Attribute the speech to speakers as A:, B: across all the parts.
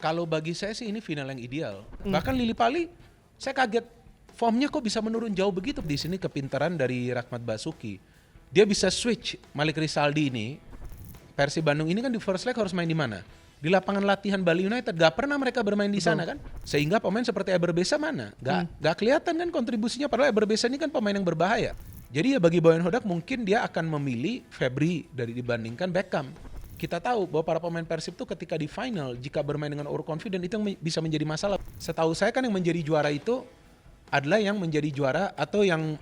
A: Kalau bagi saya sih ini final yang ideal. Bahkan Lili Pali, saya kaget formnya kok bisa menurun jauh begitu. Di sini kepintaran dari Rahmat Basuki. Dia bisa switch Malik Rizaldi ini. Persib Bandung ini kan di first leg harus main di mana? Di lapangan latihan Bali United. Gak pernah mereka bermain di sana kan? Sehingga pemain seperti Eber Besa mana? Gak kelihatan kan kontribusinya. Padahal Eber Besa ini kan pemain yang berbahaya. Jadi ya bagi Boyan Hodak mungkin dia akan memilih Febri dibandingkan Beckham. Kita tahu bahwa para pemain Persib itu ketika di final jika bermain dengan overconfident itu yang bisa menjadi masalah. Setahu saya kan yang menjadi juara itu adalah yang menjadi juara atau yang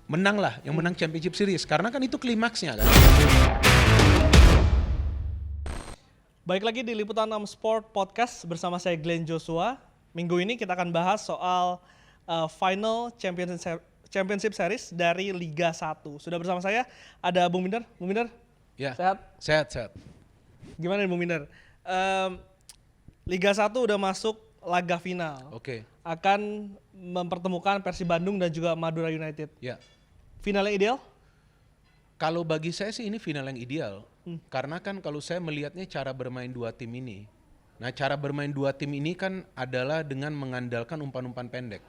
A: menang lah, yang menang Championship Series karena kan itu klimaksnya kan.
B: Baik lagi di Liputan 6 Sport Podcast bersama saya Glenn Joshua. Minggu ini kita akan bahas soal final Championship Series dari Liga 1. Sudah bersama saya ada Bung Minder. Bung Minder,
A: Ya.
B: sehat?
A: Sehat.
B: Gimana nih Bung Minder? Liga 1 udah masuk laga final.
A: Oke.
B: Akan mempertemukan Persib Bandung dan juga Madura United.
A: Ya.
B: Final yang ideal?
A: Kalau bagi saya sih ini final yang ideal. Karena kan kalau saya melihatnya cara bermain dua tim ini. Nah, cara bermain dua tim ini kan adalah dengan mengandalkan umpan-umpan pendek.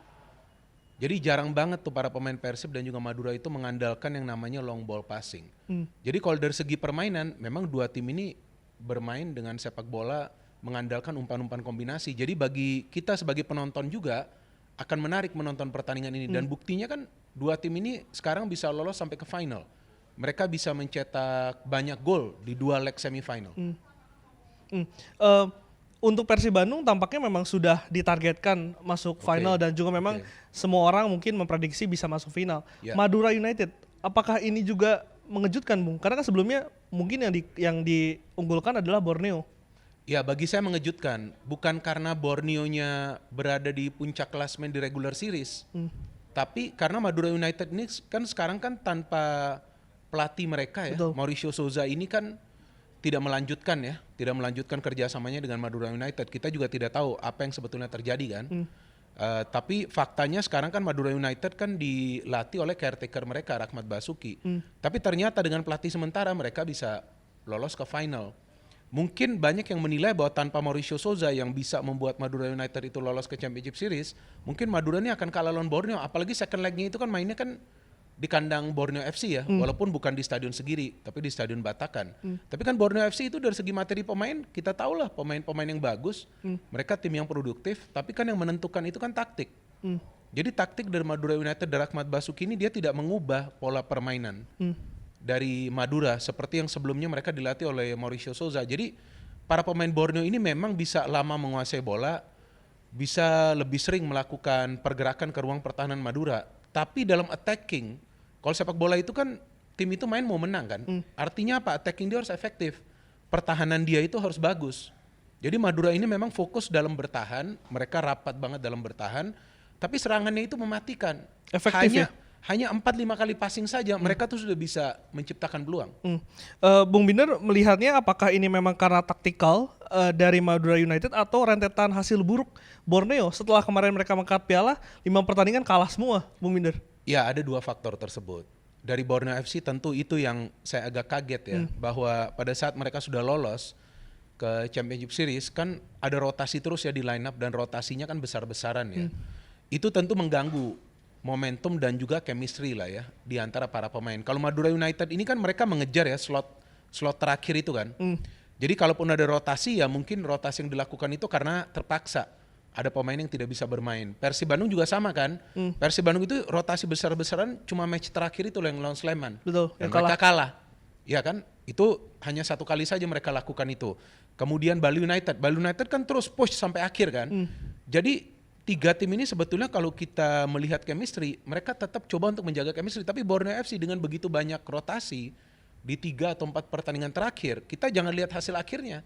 A: Jadi jarang banget tuh para pemain Persib dan juga Madura itu mengandalkan yang namanya long ball passing. Jadi kalau dari segi permainan, memang dua tim ini bermain dengan sepak bola mengandalkan umpan-umpan kombinasi. Jadi bagi kita sebagai penonton juga akan menarik menonton pertandingan ini. Dan buktinya kan dua tim ini sekarang bisa lolos sampai ke final. Mereka bisa mencetak banyak gol di dua leg semifinal.
B: Untuk Persib Bandung tampaknya memang sudah ditargetkan masuk final dan juga memang semua orang mungkin memprediksi bisa masuk final.
A: Ya.
B: Madura United, apakah ini juga mengejutkan Bung? Karena kan sebelumnya mungkin yang diunggulkan adalah Borneo.
A: Ya, bagi saya mengejutkan. Bukan karena Borneo-nya berada di puncak klasmen di regular series. Tapi karena Madura United ini kan sekarang kan tanpa pelatih mereka ya.
B: Betul.
A: Mauricio Souza ini kan tidak melanjutkan kerjasamanya dengan Madura United. Kita juga tidak tahu apa yang sebetulnya terjadi kan. Tapi faktanya sekarang kan Madura United kan dilatih oleh caretaker mereka, Rahmat Basuki. Tapi ternyata dengan pelatih sementara mereka bisa lolos ke final. Mungkin banyak yang menilai bahwa tanpa Mauricio Souza yang bisa membuat Madura United itu lolos ke Championship Series, mungkin Madura ini akan kalah lawan Borneo. Apalagi second leg-nya itu kan mainnya kan di kandang Borneo FC ya, walaupun bukan di Stadion Segiri, tapi di Stadion Batakan. Tapi kan Borneo FC itu dari segi materi pemain, kita tahulah pemain-pemain yang bagus, mereka tim yang produktif, tapi kan yang menentukan itu kan taktik. Jadi taktik dari Madura United dari Rahmat Basuki ini dia tidak mengubah pola permainan dari Madura seperti yang sebelumnya mereka dilatih oleh Mauricio Souza. Jadi para pemain Borneo ini memang bisa lama menguasai bola, bisa lebih sering melakukan pergerakan ke ruang pertahanan Madura. Tapi dalam attacking, kalau sepak bola itu kan tim itu main mau menang kan. Artinya apa? Attacking dia harus efektif. Pertahanan dia itu harus bagus. Jadi Madura ini memang fokus dalam bertahan, mereka rapat banget dalam bertahan, tapi serangannya itu mematikan.
B: Efektif
A: hanya 4-5 kali passing saja mereka tuh sudah bisa menciptakan peluang.
B: Bung Binder melihatnya apakah ini memang karena taktikal dari Madura United atau rentetan hasil buruk Borneo setelah kemarin mereka mengangkat piala 5 pertandingan kalah semua, Bung Binder?
A: Ya, ada dua faktor tersebut. Dari Borneo FC tentu itu yang saya agak kaget ya, bahwa pada saat mereka sudah lolos ke Championship Series kan ada rotasi terus ya di line up dan rotasinya kan besar-besaran ya. Itu tentu mengganggu momentum dan juga chemistry lah ya di antara para pemain. Kalau Madura United ini kan mereka mengejar ya slot terakhir itu kan. Jadi kalaupun ada rotasi ya mungkin rotasi yang dilakukan itu karena terpaksa. Ada pemain yang tidak bisa bermain. Persib Bandung juga sama kan. Persib Bandung itu rotasi besar-besaran cuma match terakhir itu yang lawan Sleman.
B: Betul,
A: Dan
B: yang
A: mereka kalah. Ya kan? Itu hanya satu kali saja mereka lakukan itu. Kemudian Bali United kan terus push sampai akhir kan. Jadi tiga tim ini sebetulnya kalau kita melihat chemistry, mereka tetap coba untuk menjaga chemistry. Tapi Borneo FC dengan begitu banyak rotasi di 3 atau 4 pertandingan terakhir, kita jangan lihat hasil akhirnya.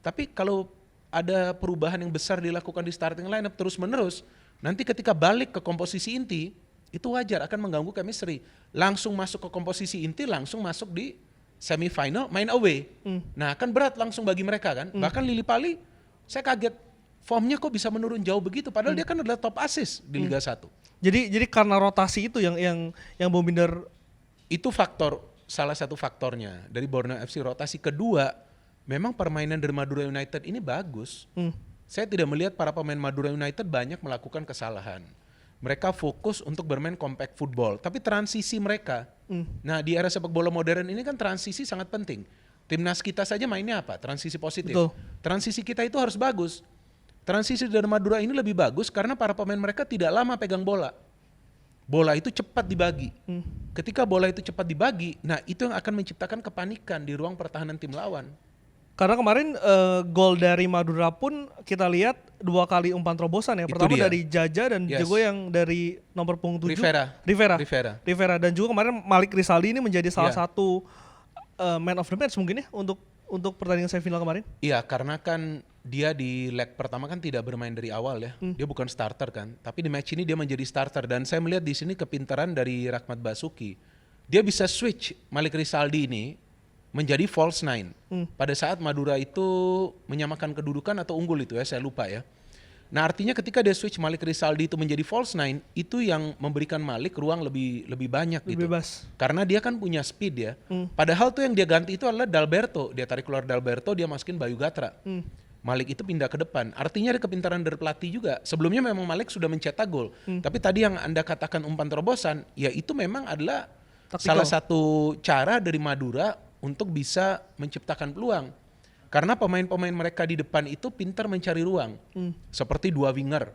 A: Tapi kalau ada perubahan yang besar dilakukan di starting lineup terus menerus, nanti ketika balik ke komposisi inti, itu wajar akan mengganggu chemistry. Langsung masuk ke komposisi inti, langsung masuk di semifinal, main away. Nah kan berat langsung bagi mereka kan. Bahkan Lili Pali, saya kaget formnya kok bisa menurun jauh begitu, padahal dia kan adalah top assist di Liga 1.
B: Jadi karena rotasi itu yang Bung Binder
A: Itu salah satu faktornya dari Borneo FC. Rotasi kedua, memang permainan dari Madura United ini bagus. Saya tidak melihat para pemain Madura United banyak melakukan kesalahan. Mereka fokus untuk bermain compact football, tapi transisi mereka. Nah, di era sepak bola modern ini kan transisi sangat penting. Timnas kita saja mainnya apa? Transisi positif.
B: Betul.
A: Transisi kita itu harus bagus. Transisi dari Madura ini lebih bagus karena para pemain mereka tidak lama pegang bola. Bola itu cepat dibagi. Ketika bola itu cepat dibagi, nah itu yang akan menciptakan kepanikan di ruang pertahanan tim lawan.
B: Karena kemarin gol dari Madura pun kita lihat 2 kali umpan terobosan ya.
A: Itu
B: Pertama
A: dia.
B: dari Jaja dan juga yang dari nomor punggung 7. Rivera. Dan juga kemarin Malik Rizaldi ini menjadi salah satu man of the match mungkin ya untuk pertandingan semifinal kemarin.
A: Iya, karena kan dia di leg pertama kan tidak bermain dari awal ya. Dia bukan starter kan. Tapi di match ini dia menjadi starter dan saya melihat di sini kepintaran dari Rahmat Basuki. Dia bisa switch Malik Rizaldi ini menjadi false nine. Pada saat Madura itu menyamakan kedudukan atau unggul itu ya, saya lupa ya. Nah, artinya ketika dia switch Malik Rizaldi itu menjadi false nine, itu yang memberikan Malik ruang lebih banyak gitu.
B: Bebas.
A: Karena dia kan punya speed ya. Padahal tuh yang dia ganti itu adalah Dalberto. Dia tarik keluar Dalberto, dia masukin Bayu Gatra. Malik itu pindah ke depan. Artinya ada kepintaran dari pelatih juga. Sebelumnya memang Malik sudah mencetak gol. Tapi tadi yang Anda katakan umpan terobosan, ya itu memang adalah salah satu cara dari Madura untuk bisa menciptakan peluang. Karena pemain-pemain mereka di depan itu pintar mencari ruang. Seperti 2 winger,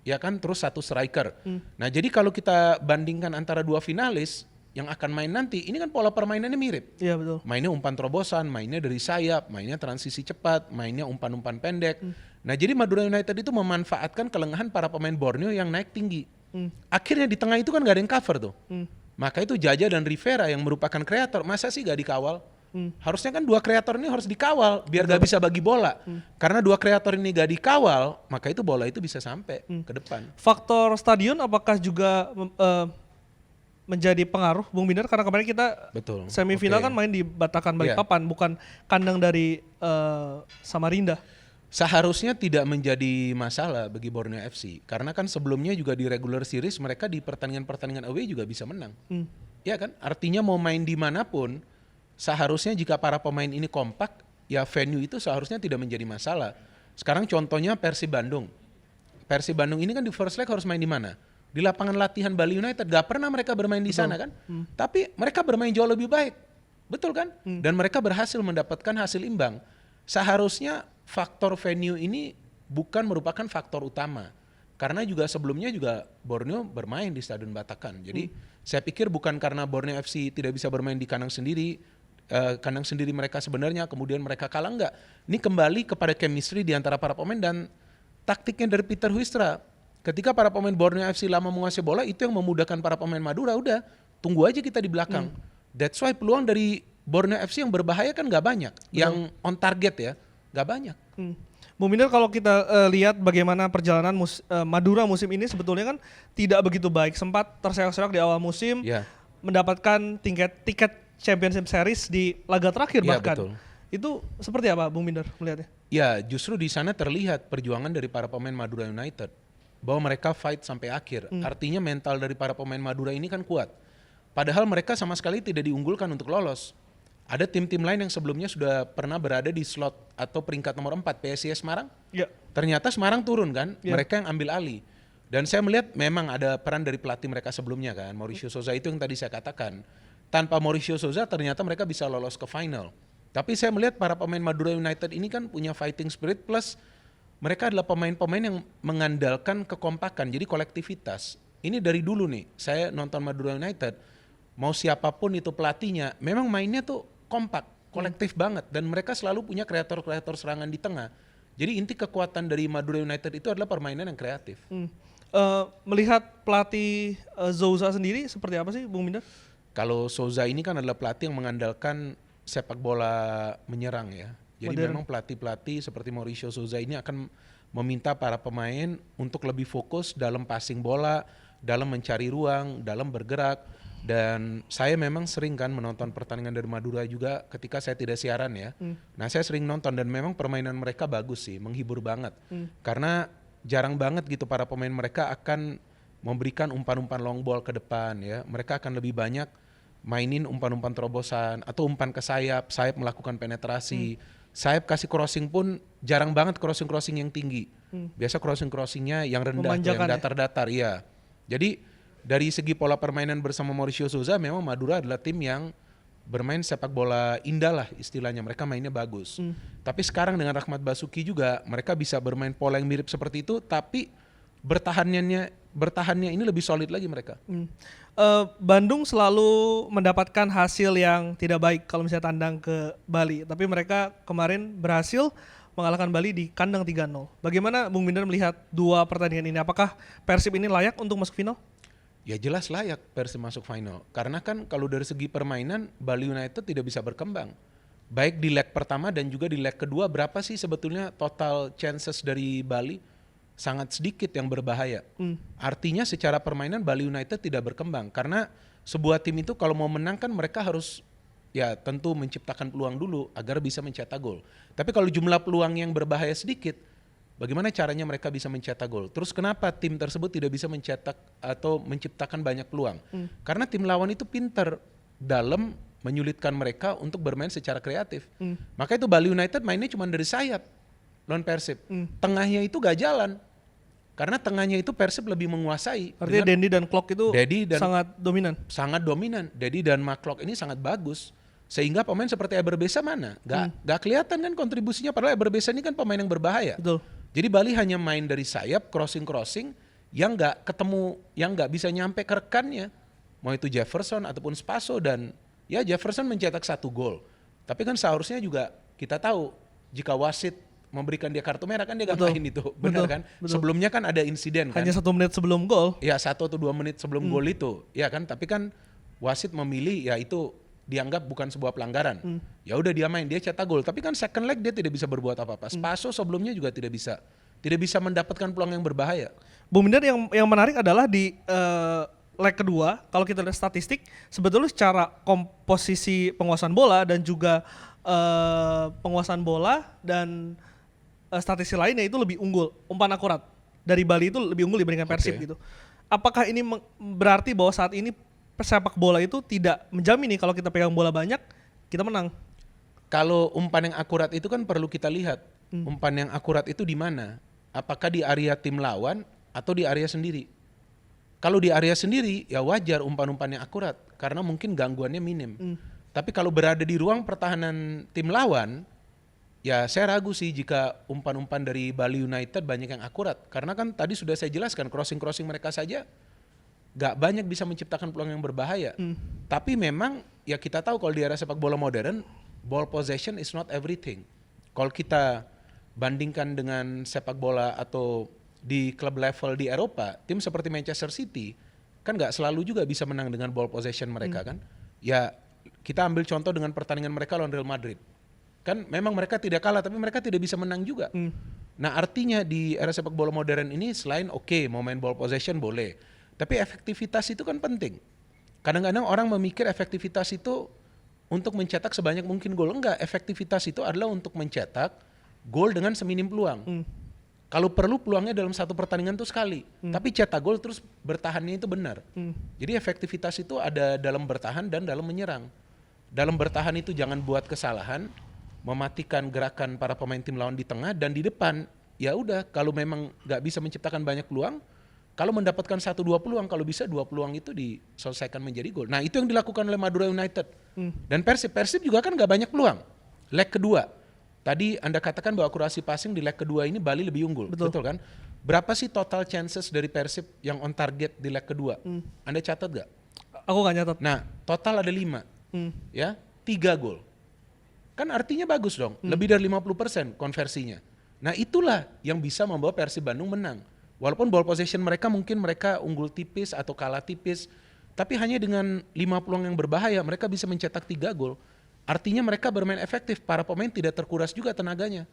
A: ya kan, terus 1 striker. Nah, jadi kalau kita bandingkan antara 2 finalis yang akan main nanti, ini kan pola permainannya mirip.
B: Iya, betul.
A: Mainnya umpan terobosan, mainnya dari sayap, mainnya transisi cepat, mainnya umpan-umpan pendek. Nah, jadi Madura United itu memanfaatkan kelengahan para pemain Borneo yang naik tinggi. Akhirnya di tengah itu kan gak ada yang cover tuh. Maka itu Jaja dan Rivera yang merupakan kreator, masa sih gak dikawal? Harusnya kan 2 kreator ini harus dikawal biar gak bisa bagi bola. Karena 2 kreator ini gak dikawal, maka itu bola itu bisa sampai ke depan.
B: Faktor stadion apakah juga menjadi pengaruh, Bung Binder? Karena kemarin kita semifinal kan main di Batakan Balikpapan, bukan kandang dari Samarinda.
A: Seharusnya tidak menjadi masalah bagi Borneo FC. Karena kan sebelumnya juga di regular series mereka di pertandingan-pertandingan away juga bisa menang. Ya kan? Artinya mau main dimanapun, seharusnya jika para pemain ini kompak, ya venue itu seharusnya tidak menjadi masalah. Sekarang contohnya Persib Bandung. Persib Bandung ini kan di first leg harus main di mana? Di lapangan latihan Bali United. Gak pernah mereka bermain di sana kan? Tapi mereka bermain jauh lebih baik. Betul kan? Dan mereka berhasil mendapatkan hasil imbang. Seharusnya faktor venue ini bukan merupakan faktor utama. Karena juga sebelumnya juga Borneo bermain di Stadion Batakan. Jadi saya pikir bukan karena Borneo FC tidak bisa bermain di kandang sendiri, mereka sebenarnya kemudian mereka kalah, enggak. Ini kembali kepada chemistry di antara para pemain dan taktiknya dari Peter Huistra. Ketika para pemain Borneo FC lama menguasai bola, itu yang memudahkan para pemain Madura, udah tunggu aja kita di belakang. That's why peluang dari Borneo FC yang berbahaya kan gak banyak. Yang on target ya, gak banyak.
B: Bung Binder, kalau kita lihat bagaimana perjalanan Madura musim ini sebetulnya kan tidak begitu baik. Sempat terseok-seok di awal musim, mendapatkan tiket Championship Series di laga terakhir bahkan.
A: Betul.
B: Itu seperti apa Bung Binder melihatnya?
A: Ya, justru di sana terlihat perjuangan dari para pemain Madura United. Bahwa mereka fight sampai akhir. Artinya mental dari para pemain Madura ini kan kuat. Padahal mereka sama sekali tidak diunggulkan untuk lolos. Ada tim-tim lain yang sebelumnya sudah pernah berada di slot atau peringkat nomor 4, PSIS Semarang. Ternyata Semarang turun kan, mereka yang ambil alih. Dan saya melihat memang ada peran dari pelatih mereka sebelumnya kan, Mauricio Souza itu yang tadi saya katakan. Tanpa Mauricio Souza ternyata mereka bisa lolos ke final. Tapi saya melihat para pemain Madura United ini kan punya fighting spirit, plus mereka adalah pemain-pemain yang mengandalkan kekompakan, jadi kolektivitas. Ini dari dulu nih, saya nonton Madura United, mau siapapun itu pelatihnya, memang mainnya tuh kompak, kolektif banget. Dan mereka selalu punya kreator-kreator serangan di tengah. Jadi inti kekuatan dari Madura United itu adalah permainan yang kreatif.
B: Melihat pelatih Souza sendiri seperti apa sih Bung Binder?
A: Kalau Souza ini kan adalah pelatih yang mengandalkan sepak bola menyerang ya. Jadi memang pelatih-pelatih seperti Mauricio Souza ini akan meminta para pemain untuk lebih fokus dalam passing bola, dalam mencari ruang, dalam bergerak. Dan saya memang sering kan menonton pertandingan dari Madura juga ketika saya tidak siaran ya. Nah, saya sering nonton dan memang permainan mereka bagus sih, menghibur banget. Karena jarang banget gitu para pemain mereka akan memberikan umpan-umpan long ball ke depan ya. Mereka akan lebih banyak mainin umpan-umpan terobosan atau umpan ke sayap melakukan penetrasi. sayap kasih crossing pun jarang banget crossing yang tinggi. Biasa crossingnya yang rendah, atau yang
B: Memanjakan ya?
A: datar-datar, iya. Jadi dari segi pola permainan bersama Mauricio Souza, memang Madura adalah tim yang bermain sepak bola indah lah istilahnya, mereka mainnya bagus. Tapi sekarang dengan Rahmat Basuki juga mereka bisa bermain pola yang mirip seperti itu, tapi bertahannya ini lebih solid lagi mereka.
B: Bandung selalu mendapatkan hasil yang tidak baik kalau misalnya tandang ke Bali, tapi mereka kemarin berhasil mengalahkan Bali di kandang 3-0. Bagaimana Bung Binder melihat dua pertandingan ini? Apakah Persib ini layak untuk masuk final?
A: Ya jelas layak Persib masuk final. Karena kan kalau dari segi permainan Bali United tidak bisa berkembang. Baik di leg pertama dan juga di leg kedua, berapa sih sebetulnya total chances dari Bali? Sangat sedikit yang berbahaya. Artinya secara permainan Bali United tidak berkembang. Karena sebuah tim itu kalau mau menang kan mereka harus ya tentu menciptakan peluang dulu agar bisa mencetak gol. Tapi kalau jumlah peluang yang berbahaya sedikit, bagaimana caranya mereka bisa mencetak gol? Terus kenapa tim tersebut tidak bisa mencetak atau menciptakan banyak peluang? Karena tim lawan itu pintar dalam menyulitkan mereka untuk bermain secara kreatif. Maka itu Bali United mainnya cuma dari sayap lawan Persib. Tengahnya itu gak jalan. Karena tengahnya itu Persib lebih menguasai.
B: Artinya Dendi dan Klok itu sangat dominan.
A: Sangat dominan. Dedi dan McClock ini sangat bagus. Sehingga pemain seperti Eberbesa mana? Gak kelihatan kan kontribusinya, padahal Eberbesa ini kan pemain yang berbahaya.
B: Betul.
A: Jadi Bali hanya main dari sayap, crossing yang nggak ketemu, yang nggak bisa nyampe ke rekannya. Mau itu Jefferson ataupun Spaso, dan ya Jefferson mencetak 1 gol. Tapi kan seharusnya juga kita tahu jika wasit memberikan dia kartu merah kan dia nggak main itu, benar kan?
B: Betul.
A: Sebelumnya kan ada insiden kan?
B: Hanya 1 menit sebelum gol.
A: Ya 1 atau 2 menit sebelum gol itu, ya kan? Tapi kan wasit memilih ya itu dianggap bukan sebuah pelanggaran. Ya udah dia main, dia cetak gol. Tapi kan second leg dia tidak bisa berbuat apa-apa. Spaso sebelumnya juga tidak bisa mendapatkan peluang yang berbahaya.
B: Bung Binder, yang menarik adalah di leg kedua, kalau kita lihat statistik, sebetulnya secara komposisi penguasaan bola dan juga penguasaan bola dan statistik lainnya itu lebih unggul, umpan akurat dari Bali itu lebih unggul dibandingkan Persib gitu. Apakah ini berarti bahwa saat ini sepak bola itu tidak menjamin nih kalau kita pegang bola banyak kita menang?
A: Kalau umpan yang akurat itu kan perlu kita lihat. Umpan yang akurat itu di mana? Apakah di area tim lawan atau di area sendiri? Kalau di area sendiri ya wajar umpan-umpan yang akurat karena mungkin gangguannya minim. Tapi kalau berada di ruang pertahanan tim lawan, ya saya ragu sih jika umpan-umpan dari Bali United banyak yang akurat. Karena kan tadi sudah saya jelaskan crossing mereka saja gak banyak bisa menciptakan peluang yang berbahaya. Tapi memang ya kita tahu kalau di era sepak bola modern, ball possession is not everything. Kalau kita bandingkan dengan sepak bola atau di klub level di Eropa, tim seperti Manchester City kan gak selalu juga bisa menang dengan ball possession mereka kan. Ya kita ambil contoh dengan pertandingan mereka lawan Real Madrid. Kan memang mereka tidak kalah tapi mereka tidak bisa menang juga. Nah artinya di era sepak bola modern ini selain mau main ball possession boleh. Tapi efektivitas itu kan penting. Kadang-kadang orang memikir efektivitas itu untuk mencetak sebanyak mungkin gol. Enggak, efektivitas itu adalah untuk mencetak gol dengan seminim peluang. Kalau perlu peluangnya dalam satu pertandingan itu sekali. Tapi cetak gol terus bertahannya itu benar. Jadi efektivitas itu ada dalam bertahan dan dalam menyerang. Dalam bertahan itu jangan buat kesalahan, mematikan gerakan para pemain tim lawan di tengah, dan di depan ya udah kalau memang nggak bisa menciptakan banyak peluang, kalau mendapatkan 1-2 peluang, kalau bisa 2 peluang itu diselesaikan menjadi gol. Nah itu yang dilakukan oleh Madura United. Dan Persib juga kan gak banyak peluang. Leg kedua, tadi Anda katakan bahwa akurasi passing di leg kedua ini Bali lebih unggul. Betul kan? Berapa sih total chances dari Persib yang on target di leg kedua? Anda catat gak?
B: Aku gak nyatat.
A: Nah total ada 5. Ya, 3 gol. Kan artinya bagus dong, lebih dari 50% konversinya. Nah itulah yang bisa membawa Persib Bandung menang. Walaupun ball possession mereka mungkin mereka unggul tipis atau kalah tipis, tapi hanya dengan 5 peluang yang berbahaya mereka bisa mencetak 3 gol. Artinya mereka bermain efektif, para pemain tidak terkuras juga tenaganya.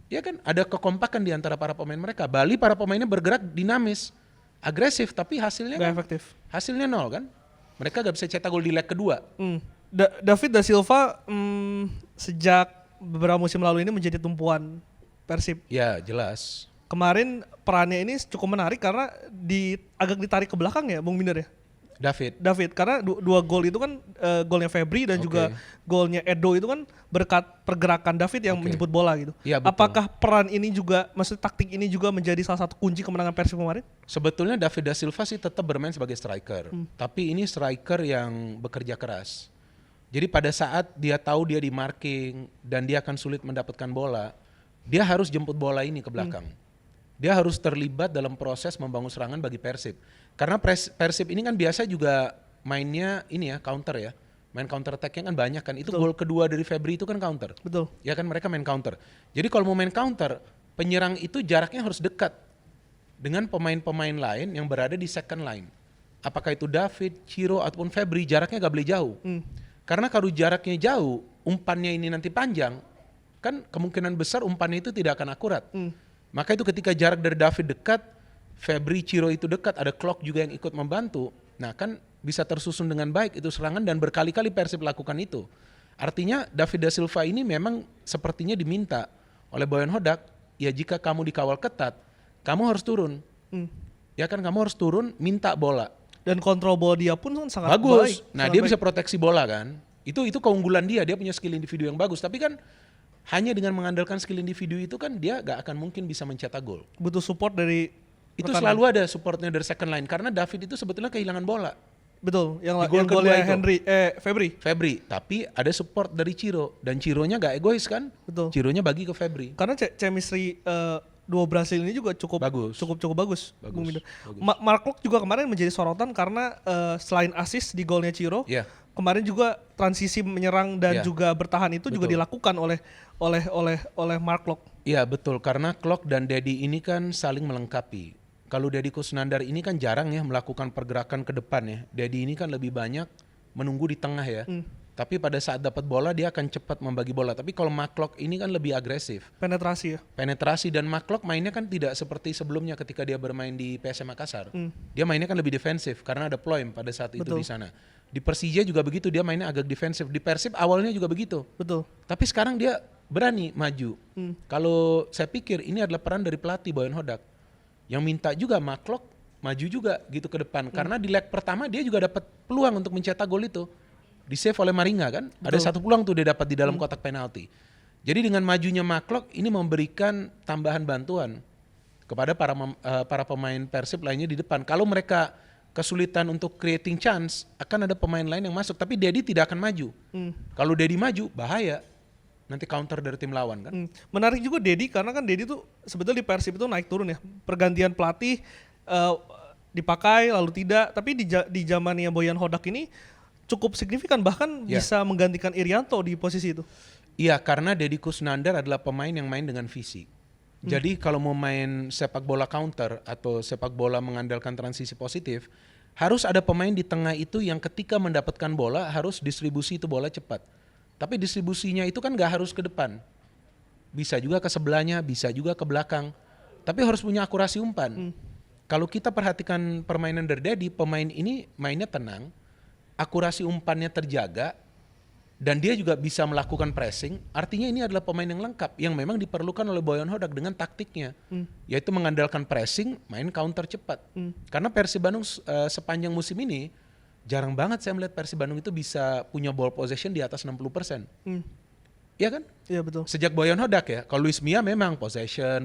A: Ya kan, ada kekompakan di antara para pemain mereka. Bali para pemainnya bergerak dinamis, agresif, tapi hasilnya
B: Gak
A: kan,
B: efektif.
A: hasilnya 0 kan. Mereka gak bisa cetak gol di leg kedua.
B: David da Silva sejak beberapa musim lalu ini menjadi tumpuan Persib.
A: Ya jelas.
B: Kemarin perannya ini cukup menarik karena agak ditarik ke belakang ya Bung Binder ya? David karena dua gol itu kan golnya Febri dan juga golnya Edo itu kan berkat pergerakan David yang menjemput bola gitu.
A: Ya,
B: apakah peran ini juga, maksud taktik ini juga menjadi salah satu kunci kemenangan Persib kemarin?
A: Sebetulnya David da Silva sih tetap bermain sebagai striker, tapi ini striker yang bekerja keras. Jadi pada saat dia tahu dia di marking dan dia akan sulit mendapatkan bola, dia harus jemput bola ini ke belakang. Dia harus terlibat dalam proses membangun serangan bagi Persib. Karena Persib ini kan biasa juga mainnya ini ya, counter ya. Main counter attack-nya kan banyak kan. Itu gol kedua dari Febri itu kan counter.
B: Betul.
A: Ya kan mereka main counter. Jadi kalau mau main counter, penyerang itu jaraknya harus dekat dengan pemain-pemain lain yang berada di second line. Apakah itu David, Ciro ataupun Febri, jaraknya gak boleh jauh. Karena kalau jaraknya jauh, umpannya ini nanti panjang, kan kemungkinan besar umpannya itu tidak akan akurat. Maka itu ketika jarak dari David dekat, Febri, Ciro itu dekat, ada Klok juga yang ikut membantu. Nah kan bisa tersusun dengan baik itu serangan dan berkali-kali Persib lakukan itu. Artinya David da Silva ini memang sepertinya diminta oleh Boyan Hodak, ya jika kamu dikawal ketat, kamu harus turun. Ya kan kamu harus turun, minta bola.
B: Dan kontrol bola dia pun sangat
A: bagus.
B: baik.
A: Nah dia bisa proteksi bola kan. Itu keunggulan dia punya skill individu yang bagus. Tapi kan hanya dengan mengandalkan skill individu itu kan dia gak akan mungkin bisa mencetak gol.
B: Butuh support dari
A: itu selalu ada supportnya dari second line karena David itu sebetulnya kehilangan bola.
B: Betul, yang
A: golnya
B: Febri.
A: Tapi ada support dari Ciro dan Cironya gak egois kan?
B: Betul.
A: Cironya bagi ke Febri.
B: Karena chemistry dua Brasil ini juga cukup bagus. Mark Klok juga kemarin menjadi sorotan karena selain assist di golnya Ciro, kemarin juga transisi menyerang dan juga bertahan itu juga dilakukan oleh Mark Klok.
A: Iya betul, karena Klok dan Dedi ini kan saling melengkapi. Kalau Deddy Kusnandar ini kan jarang ya melakukan pergerakan ke depan ya. Dedi ini kan lebih banyak menunggu di tengah ya. Tapi pada saat dapat bola dia akan cepat membagi bola. Tapi kalau Mark Klok ini kan lebih agresif.
B: Penetrasi ya?
A: Penetrasi, dan Mark Klok mainnya kan tidak seperti sebelumnya ketika dia bermain di PSM Makassar. Dia mainnya kan lebih defensif karena ada Ploem pada saat itu di sana. Di Persija juga begitu, dia mainnya agak defensif. Di Persib awalnya juga begitu.
B: Betul.
A: Tapi sekarang dia berani maju. Kalau saya pikir ini adalah peran dari pelatih Boyan Hodak yang minta juga Mark Klok maju juga gitu ke depan. Karena di leg pertama dia juga dapat peluang untuk mencetak gol itu. Di save oleh Maringa kan. Betul. Ada satu peluang tuh dia dapat di dalam kotak penalti. Jadi dengan majunya Mark Klok ini memberikan tambahan bantuan kepada para pemain Persib lainnya di depan. Kalau mereka kesulitan untuk creating chance, akan ada pemain lain yang masuk. Tapi Dedi tidak akan maju. Kalau Dedi maju bahaya. Nanti counter dari tim lawan kan.
B: Menarik juga Dedi karena kan Dedi tuh sebetulnya di Persib itu naik turun ya. Pergantian pelatih dipakai lalu tidak. Tapi di zamannya Boyan Hodak ini cukup signifikan, bahkan bisa menggantikan Irianto di posisi itu.
A: Iya, karena Deddy Kusnandar adalah pemain yang main dengan visi. Jadi kalau mau main sepak bola counter atau sepak bola mengandalkan transisi positif, harus ada pemain di tengah itu yang ketika mendapatkan bola harus distribusi itu bola cepat. Tapi distribusinya itu kan gak harus ke depan. Bisa juga ke sebelahnya, bisa juga ke belakang. Tapi harus punya akurasi umpan. Kalau kita perhatikan permainan dari Dedi, pemain ini mainnya tenang, akurasi umpannya terjaga, dan dia juga bisa melakukan pressing. Artinya ini adalah pemain yang lengkap, yang memang diperlukan oleh Boyan Hodak dengan taktiknya. Yaitu mengandalkan pressing, main counter cepat. Karena Persib Bandung sepanjang musim ini, jarang banget saya melihat Persib Bandung itu bisa punya ball possession di atas 60%. Iya kan?
B: Iya betul.
A: Sejak Boyan Hodak ya, kalau Luis Mia memang possession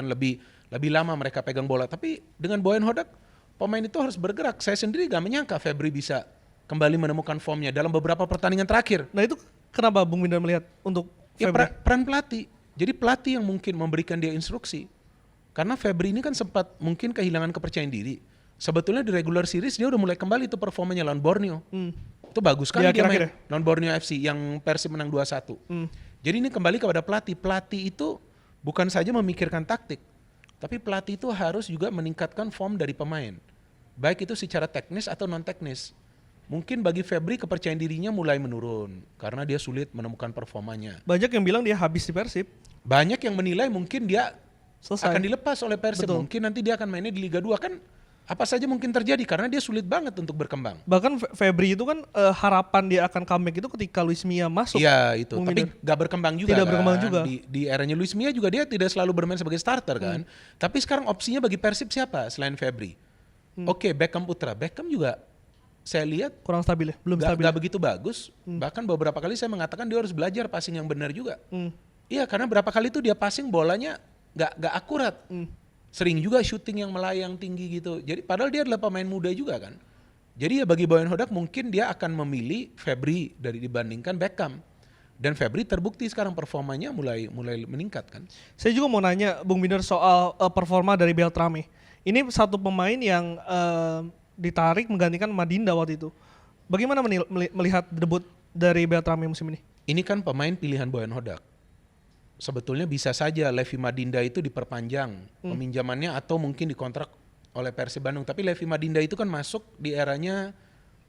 A: lebih lama mereka pegang bola. Tapi dengan Boyan Hodak, pemain itu harus bergerak. Saya sendiri gak menyangka Febri bisa kembali menemukan formnya dalam beberapa pertandingan terakhir.
B: Nah itu kenapa Bung Windan melihat untuk Febri?
A: Peran pelatih. Jadi pelatih yang mungkin memberikan dia instruksi. Karena Febri ini kan sempat mungkin kehilangan kepercayaan diri. Sebetulnya di regular series dia udah mulai kembali tuh performanya lawan Borneo. Itu bagus kan dia main lawan Borneo FC yang Persib menang 2-1. Jadi ini kembali kepada pelatih. Pelatih itu bukan saja memikirkan taktik, tapi pelatih itu harus juga meningkatkan form dari pemain. Baik itu secara teknis atau non teknis. Mungkin bagi Febri kepercayaan dirinya mulai menurun karena dia sulit menemukan performanya.
B: Banyak yang bilang dia habis di Persib.
A: Banyak yang menilai mungkin dia
B: selesai,
A: akan dilepas oleh Persib. Betul. Mungkin nanti dia akan mainnya di Liga 2 kan. Apa saja mungkin terjadi karena dia sulit banget untuk berkembang.
B: Bahkan Febri itu kan harapan dia akan comeback itu ketika Luis Mia masuk.
A: Iya itu, tapi gak berkembang juga.
B: Tidak
A: kan?
B: berkembang juga.
A: Di eranya Luis Mia juga dia tidak selalu bermain sebagai starter kan. Tapi sekarang opsinya bagi Persib siapa selain Febri? Oke, Beckham Putra. Beckham juga saya lihat
B: Kurang stabil ya? Belum stabil.
A: nggak begitu bagus. Bahkan beberapa kali saya mengatakan dia harus belajar passing yang benar juga. Iya, karena berapa kali itu dia passing bolanya nggak akurat. Sering juga shooting yang melayang tinggi gitu. Jadi padahal dia adalah pemain muda juga kan. Jadi ya bagi Boyan Hodak mungkin dia akan memilih Febri dari dibandingkan Beckham. Dan Febri terbukti sekarang performanya mulai meningkat kan.
B: Saya juga mau nanya Bung Binder soal performa dari Beltrame. Ini satu pemain yang ditarik menggantikan Madinda waktu itu. Bagaimana melihat debut dari Beltrame musim ini?
A: Ini kan pemain pilihan Boyan Hodak. Sebetulnya bisa saja Levi Madinda itu diperpanjang peminjamannya atau mungkin dikontrak oleh Persib Bandung. Tapi Levi Madinda itu kan masuk di eranya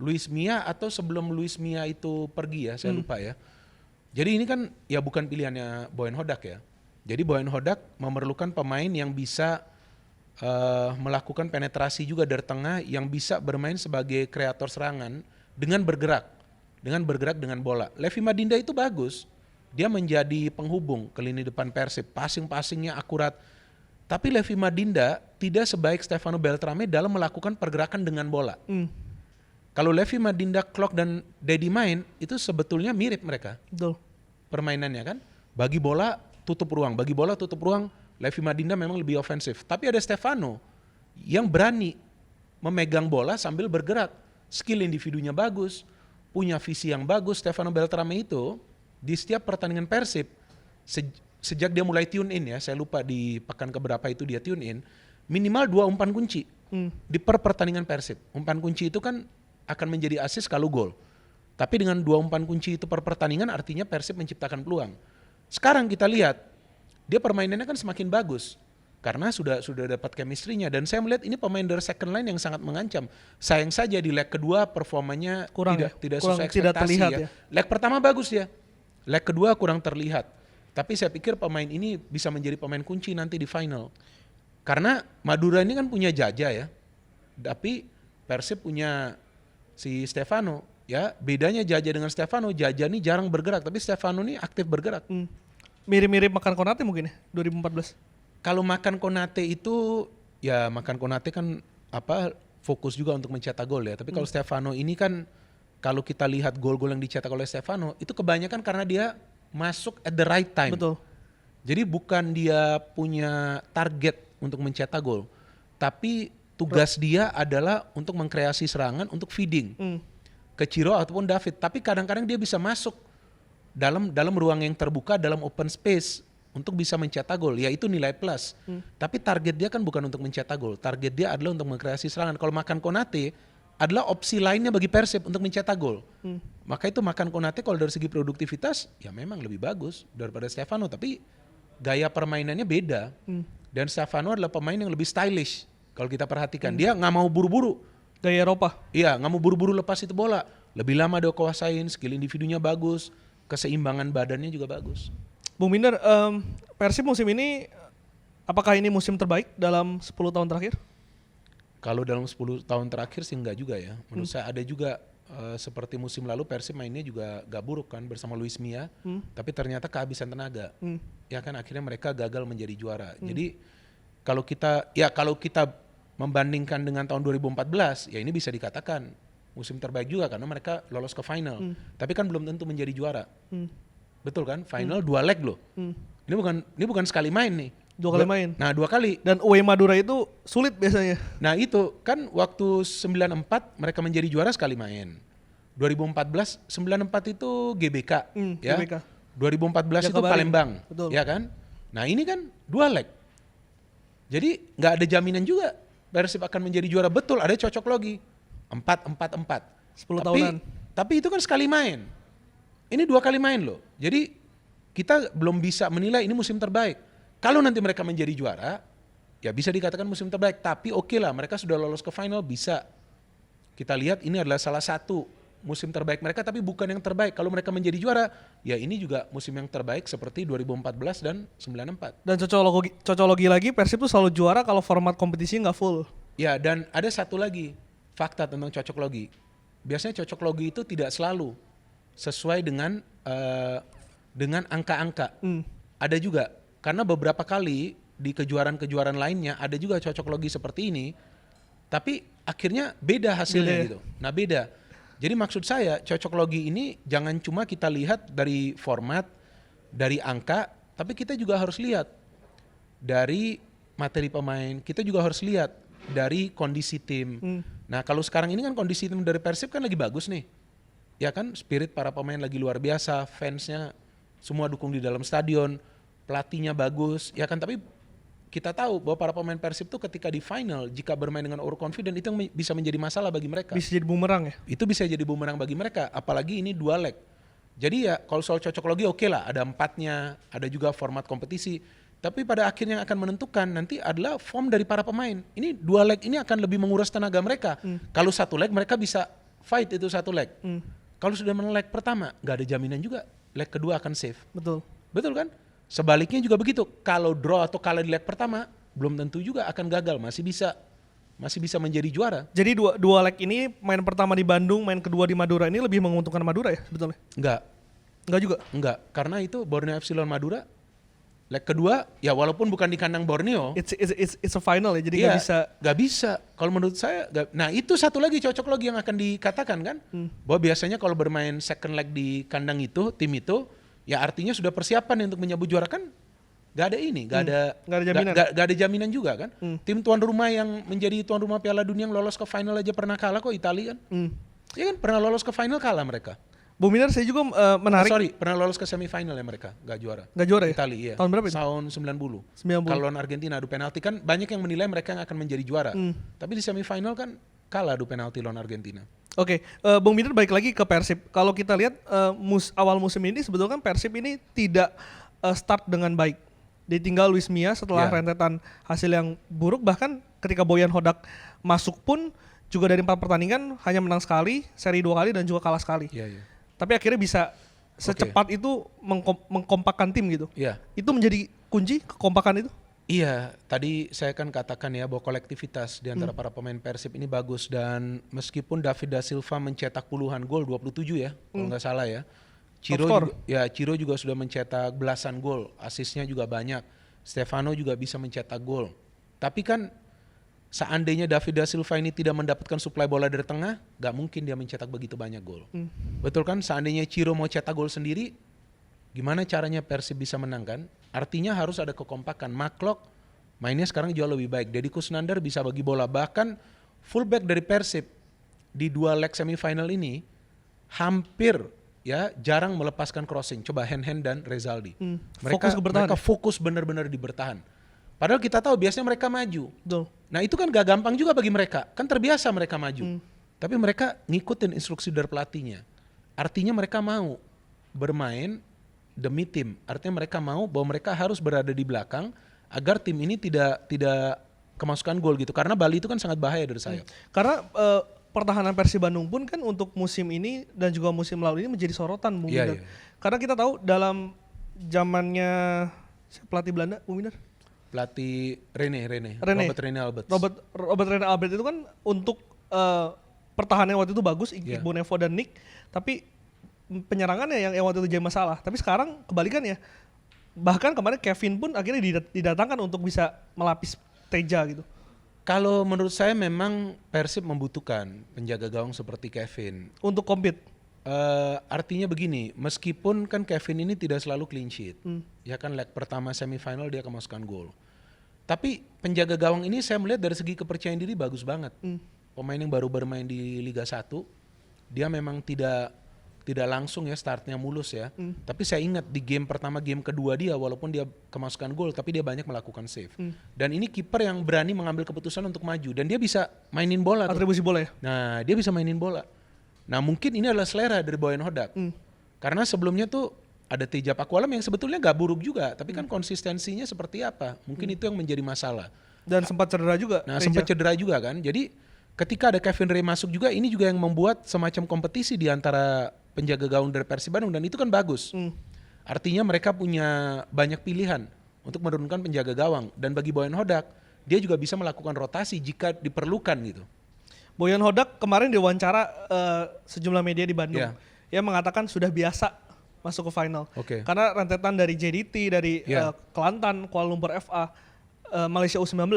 A: Luis Mia atau sebelum Luis Mia itu pergi ya, saya lupa ya. Jadi ini kan ya bukan pilihannya Boyan Hodak ya. Jadi Boyan Hodak memerlukan pemain yang bisa melakukan penetrasi juga dari tengah, yang bisa bermain sebagai kreator serangan dengan bergerak dengan bola. Levi Madinda itu bagus, dia menjadi penghubung ke lini depan Persib, passingnya akurat. Tapi Levi Madinda tidak sebaik Stefano Beltrame dalam melakukan pergerakan dengan bola. Kalau Levi Madinda, Klok dan Dedi main, itu sebetulnya mirip mereka.
B: Betul.
A: Permainannya kan, bagi bola tutup ruang, Levi Madinda memang lebih ofensif. Tapi ada Stefano yang berani memegang bola sambil bergerak. Skill individunya bagus, punya visi yang bagus. Stefano Beltrame itu di setiap pertandingan Persib, sejak dia mulai tune in ya, saya lupa di pekan keberapa itu dia tune in, minimal 2 umpan kunci di pertandingan Persib. Umpan kunci itu kan akan menjadi assist kalau gol. Tapi dengan 2 umpan kunci itu per pertandingan artinya Persib menciptakan peluang. Sekarang kita lihat, dia permainannya kan semakin bagus karena sudah dapat chemistry-nya, dan saya melihat ini pemain dari second line yang sangat mengancam. Sayang saja di leg kedua performanya tidak sesuai ekspektasi ya. Leg pertama bagus ya. Leg kedua kurang terlihat. Tapi saya pikir pemain ini bisa menjadi pemain kunci nanti di final. Karena Madura ini kan punya Jaja ya. Tapi Persib punya si Stefano, ya bedanya Jaja dengan Stefano, Jaja ini jarang bergerak, tapi Stefano ini aktif bergerak.
B: Mirip-mirip Makan Konate mungkin ya, 2014.
A: Kalau Makan Konate itu, ya Makan Konate kan fokus juga untuk mencetak gol ya. Tapi kalau Stefano ini kan, kalau kita lihat gol-gol yang dicetak oleh Stefano, itu kebanyakan karena dia masuk at the right time.
B: Betul.
A: Jadi bukan dia punya target untuk mencetak gol, tapi tugas dia adalah untuk mengkreasi serangan, untuk feeding ke Ciro ataupun David. Tapi kadang-kadang dia bisa masuk dalam ruang yang terbuka, dalam open space untuk bisa mencetak gol. Ya itu nilai plus. Tapi target dia kan bukan untuk mencetak gol. Target dia adalah untuk mengkreasi serangan. Kalau Makan Konate adalah opsi lainnya bagi Persib untuk mencetak gol. Maka itu Makan Konate kalau dari segi produktivitas ya memang lebih bagus daripada Stefano. Tapi gaya permainannya beda. Dan Stefano adalah pemain yang lebih stylish. Kalau kita perhatikan, dia nggak mau buru-buru.
B: Gaya Eropa.
A: Iya, nggak mau buru-buru lepas itu bola. Lebih lama dia kuasain, skill individunya bagus, keseimbangan badannya juga bagus.
B: Bung Binder, Persib musim ini, apakah ini musim terbaik dalam 10 tahun terakhir?
A: Kalau dalam 10 tahun terakhir sih enggak juga ya. Menurut saya ada juga seperti musim lalu Persib mainnya juga gak buruk kan bersama Luis Mia. Tapi ternyata kehabisan tenaga. Ya kan akhirnya mereka gagal menjadi juara. Jadi kalau kita membandingkan dengan tahun 2014, ya ini bisa dikatakan musim terbaik juga karena mereka lolos ke final. Tapi kan belum tentu menjadi juara. Betul kan? Final 2 leg loh. Ini bukan sekali main nih.
B: 2 kali main.
A: Nah 2 kali.
B: Dan away Madura itu sulit biasanya.
A: Nah itu kan waktu 94 mereka menjadi juara sekali main. 2014 94 itu GBK ya.
B: GBK.
A: 2014 itu Palembang.
B: Betul.
A: Ya kan? Nah ini kan 2 leg. Jadi nggak ada jaminan juga Persib akan menjadi juara. Betul ada cocok logi 4-4-4
B: 10 tahunan.
A: Tapi itu kan sekali main. Ini 2 kali main loh. Jadi kita belum bisa menilai ini musim terbaik. Kalau nanti mereka menjadi juara, ya bisa dikatakan musim terbaik. Tapi oke lah, mereka sudah lolos ke final, bisa. Kita lihat ini adalah salah satu musim terbaik mereka, tapi bukan yang terbaik. Kalau mereka menjadi juara, ya ini juga musim yang terbaik seperti 2014 dan 94.
B: Dan cocokologi lagi, Persib tuh selalu juara kalau format kompetisi nggak full.
A: Ya, dan ada satu lagi fakta tentang cocok logi. Biasanya cocok logi itu tidak selalu sesuai dengan angka-angka. Ada juga. Karena beberapa kali di kejuaraan-kejuaraan lainnya ada juga cocok logi seperti ini. Tapi akhirnya beda hasilnya
B: Beda ya?
A: gitu. Nah beda. Jadi maksud saya cocok logi ini jangan cuma kita lihat dari format, dari angka, tapi kita juga harus lihat dari materi pemain, kita juga harus lihat dari kondisi tim. Nah kalau sekarang ini kan kondisi tim dari Persib kan lagi bagus nih. Ya kan, spirit para pemain lagi luar biasa, fansnya semua dukung di dalam stadion, pelatihnya bagus, ya kan, tapi kita tahu bahwa para pemain Persib tuh ketika di final, jika bermain dengan overconfident itu yang bisa menjadi masalah bagi mereka.
B: Bisa jadi bumerang ya?
A: Itu bisa jadi bumerang bagi mereka, apalagi ini 2 leg. Jadi ya kalau soal cocok logi oke lah, ada 4-nya, ada juga format kompetisi. Tapi pada akhirnya yang akan menentukan nanti adalah form dari para pemain. Ini 2 leg ini akan lebih menguras tenaga mereka. Kalau 1 leg mereka bisa fight itu 1 leg. Kalau sudah menang leg pertama, nggak ada jaminan juga leg kedua akan safe.
B: Betul.
A: Betul kan? Sebaliknya juga begitu. Kalau draw atau kalah di leg pertama, belum tentu juga akan gagal. Masih bisa menjadi juara.
B: Jadi dua leg ini, main pertama di Bandung, main kedua di Madura ini lebih menguntungkan Madura ya sebetulnya? Enggak juga? Enggak,
A: karena itu Borneo FC lawan Madura. Leg kedua, ya walaupun bukan di kandang Borneo.
B: It's a final ya, jadi
A: nggak bisa. Kalau menurut saya, nah itu satu lagi cocok lagi yang akan dikatakan kan, bahwa biasanya kalau bermain second leg di kandang itu, tim itu, ya artinya sudah persiapan untuk menyambut juara kan, nggak ada jaminan juga kan. Tim tuan rumah yang menjadi tuan rumah Piala Dunia yang lolos ke final aja pernah kalah kok, Italia kan. Ya kan pernah lolos ke final kalah mereka.
B: Bung Minar, saya juga menarik.
A: Pernah lolos ke semifinal ya mereka, nggak juara.
B: Nggak juara ya?
A: Italia, iya.
B: Tahun berapa itu?
A: Tahun 90. Kalau lawan Argentina adu penalti kan banyak yang menilai mereka yang akan menjadi juara. Tapi di semifinal kan kalah adu penalti lawan Argentina.
B: Oke, Bung Minar balik lagi ke Persib. Kalau kita lihat awal musim ini sebetulnya kan Persib ini tidak start dengan baik. Ditinggal Luis Mia setelah rentetan hasil yang buruk. Bahkan ketika Boyan Hodak masuk pun juga dari 4 pertandingan hanya menang sekali, seri 2 kali dan juga kalah sekali. Tapi akhirnya bisa secepat itu mengkompakkan tim gitu. Itu menjadi kunci kekompakan itu?
A: Iya, tadi saya kan katakan ya bahwa kolektivitas di antara para pemain Persib ini bagus, dan meskipun David da Silva mencetak puluhan gol, 27 ya, kalau nggak salah ya. Ciro juga sudah mencetak belasan gol, asisnya juga banyak. Stefano juga bisa mencetak gol. Tapi kan seandainya David da Silva ini tidak mendapatkan suplai bola dari tengah, gak mungkin dia mencetak begitu banyak gol. Betul kan? Seandainya Ciro mau cetak gol sendiri, gimana caranya Persib bisa menang kan? Artinya harus ada kekompakan. Maklok mainnya sekarang jauh lebih baik. Deddy Kusnandar bisa bagi bola. Bahkan fullback dari Persib di 2 leg semifinal ini hampir ya jarang melepaskan crossing. Coba Hen dan Rezaldi. Mereka fokus benar-benar di bertahan. Padahal kita tahu biasanya mereka maju. Nah itu kan gak gampang juga bagi mereka. Kan terbiasa mereka maju. Tapi mereka ngikutin instruksi dari pelatihnya. Artinya mereka mau bermain demi tim. Artinya mereka mau bahwa mereka harus berada di belakang agar tim ini tidak kemasukan gol gitu. Karena Bali itu kan sangat bahaya dari sayap.
B: Karena pertahanan Persib Bandung pun kan untuk musim ini dan juga musim lalu ini menjadi sorotan, Bung Minar. Karena kita tahu dalam zamannya pelatih Belanda, Bung Minar,
A: pelatih Robert
B: Rene Albert itu kan untuk pertahanan waktu itu bagus, Igbo Nevo dan Nick, tapi penyerangannya yang waktu itu jadi masalah. Tapi sekarang kebalikannya, bahkan kemarin Kevin pun akhirnya didatangkan untuk bisa melapis Teja gitu.
A: Kalau menurut saya memang Persib membutuhkan penjaga gawang seperti Kevin
B: untuk compete.
A: Artinya begini, meskipun kan Kevin ini tidak selalu clean sheet, ya kan leg pertama semifinal dia kemasukan gol. Tapi penjaga gawang ini saya melihat dari segi kepercayaan diri bagus banget. Pemain yang baru bermain di Liga 1, dia memang tidak langsung ya startnya mulus ya. Tapi saya ingat di game pertama, game kedua dia walaupun dia kemasukan gol, tapi dia banyak melakukan save. Dan ini kiper yang berani mengambil keputusan untuk maju dan dia bisa mainin bola.
B: Atribusi bola ya?
A: Nah dia bisa mainin bola. Nah mungkin ini adalah selera dari Boyan Hodak. Karena sebelumnya tuh ada Teja Pakualam yang sebetulnya gak buruk juga. Tapi kan konsistensinya seperti apa. Mungkin itu yang menjadi masalah.
B: Dan sempat cedera juga.
A: Nah sempat cedera juga kan. Jadi ketika ada Kevin Ray masuk juga, ini juga yang membuat semacam kompetisi di antara penjaga gawang dari Persib Bandung. Dan itu kan bagus. Artinya mereka punya banyak pilihan untuk menurunkan penjaga gawang. Dan bagi Boyan Hodak, dia juga bisa melakukan rotasi jika diperlukan gitu.
B: Boyan Hodak kemarin diwawancara sejumlah media di Bandung. Ia mengatakan sudah biasa masuk ke final. Karena rentetan dari JDT, dari Kelantan, Kuala Lumpur FA, Malaysia U19.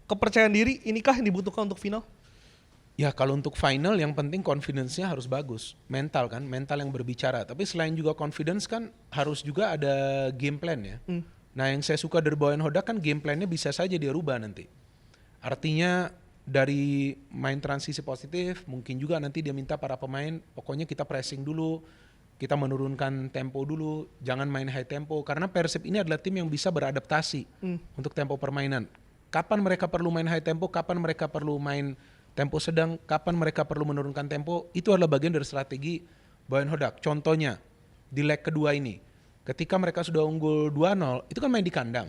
B: Kepercayaan diri inikah yang dibutuhkan untuk final?
A: Ya kalau untuk final yang penting confidence-nya harus bagus. Mental kan, mental yang berbicara. Tapi selain juga confidence kan harus juga ada game plan ya. Nah yang saya suka dari Boyan Hodak kan game plan-nya bisa saja dia rubah nanti. Artinya dari main transisi positif, mungkin juga nanti dia minta para pemain, pokoknya kita pressing dulu, kita menurunkan tempo dulu, jangan main high tempo. Karena Persib ini adalah tim yang bisa beradaptasi untuk tempo permainan. Kapan mereka perlu main high tempo, kapan mereka perlu main tempo sedang, kapan mereka perlu menurunkan tempo, itu adalah bagian dari strategi Boyan Hodak. Contohnya, di leg kedua ini, ketika mereka sudah unggul 2-0, itu kan main di kandang.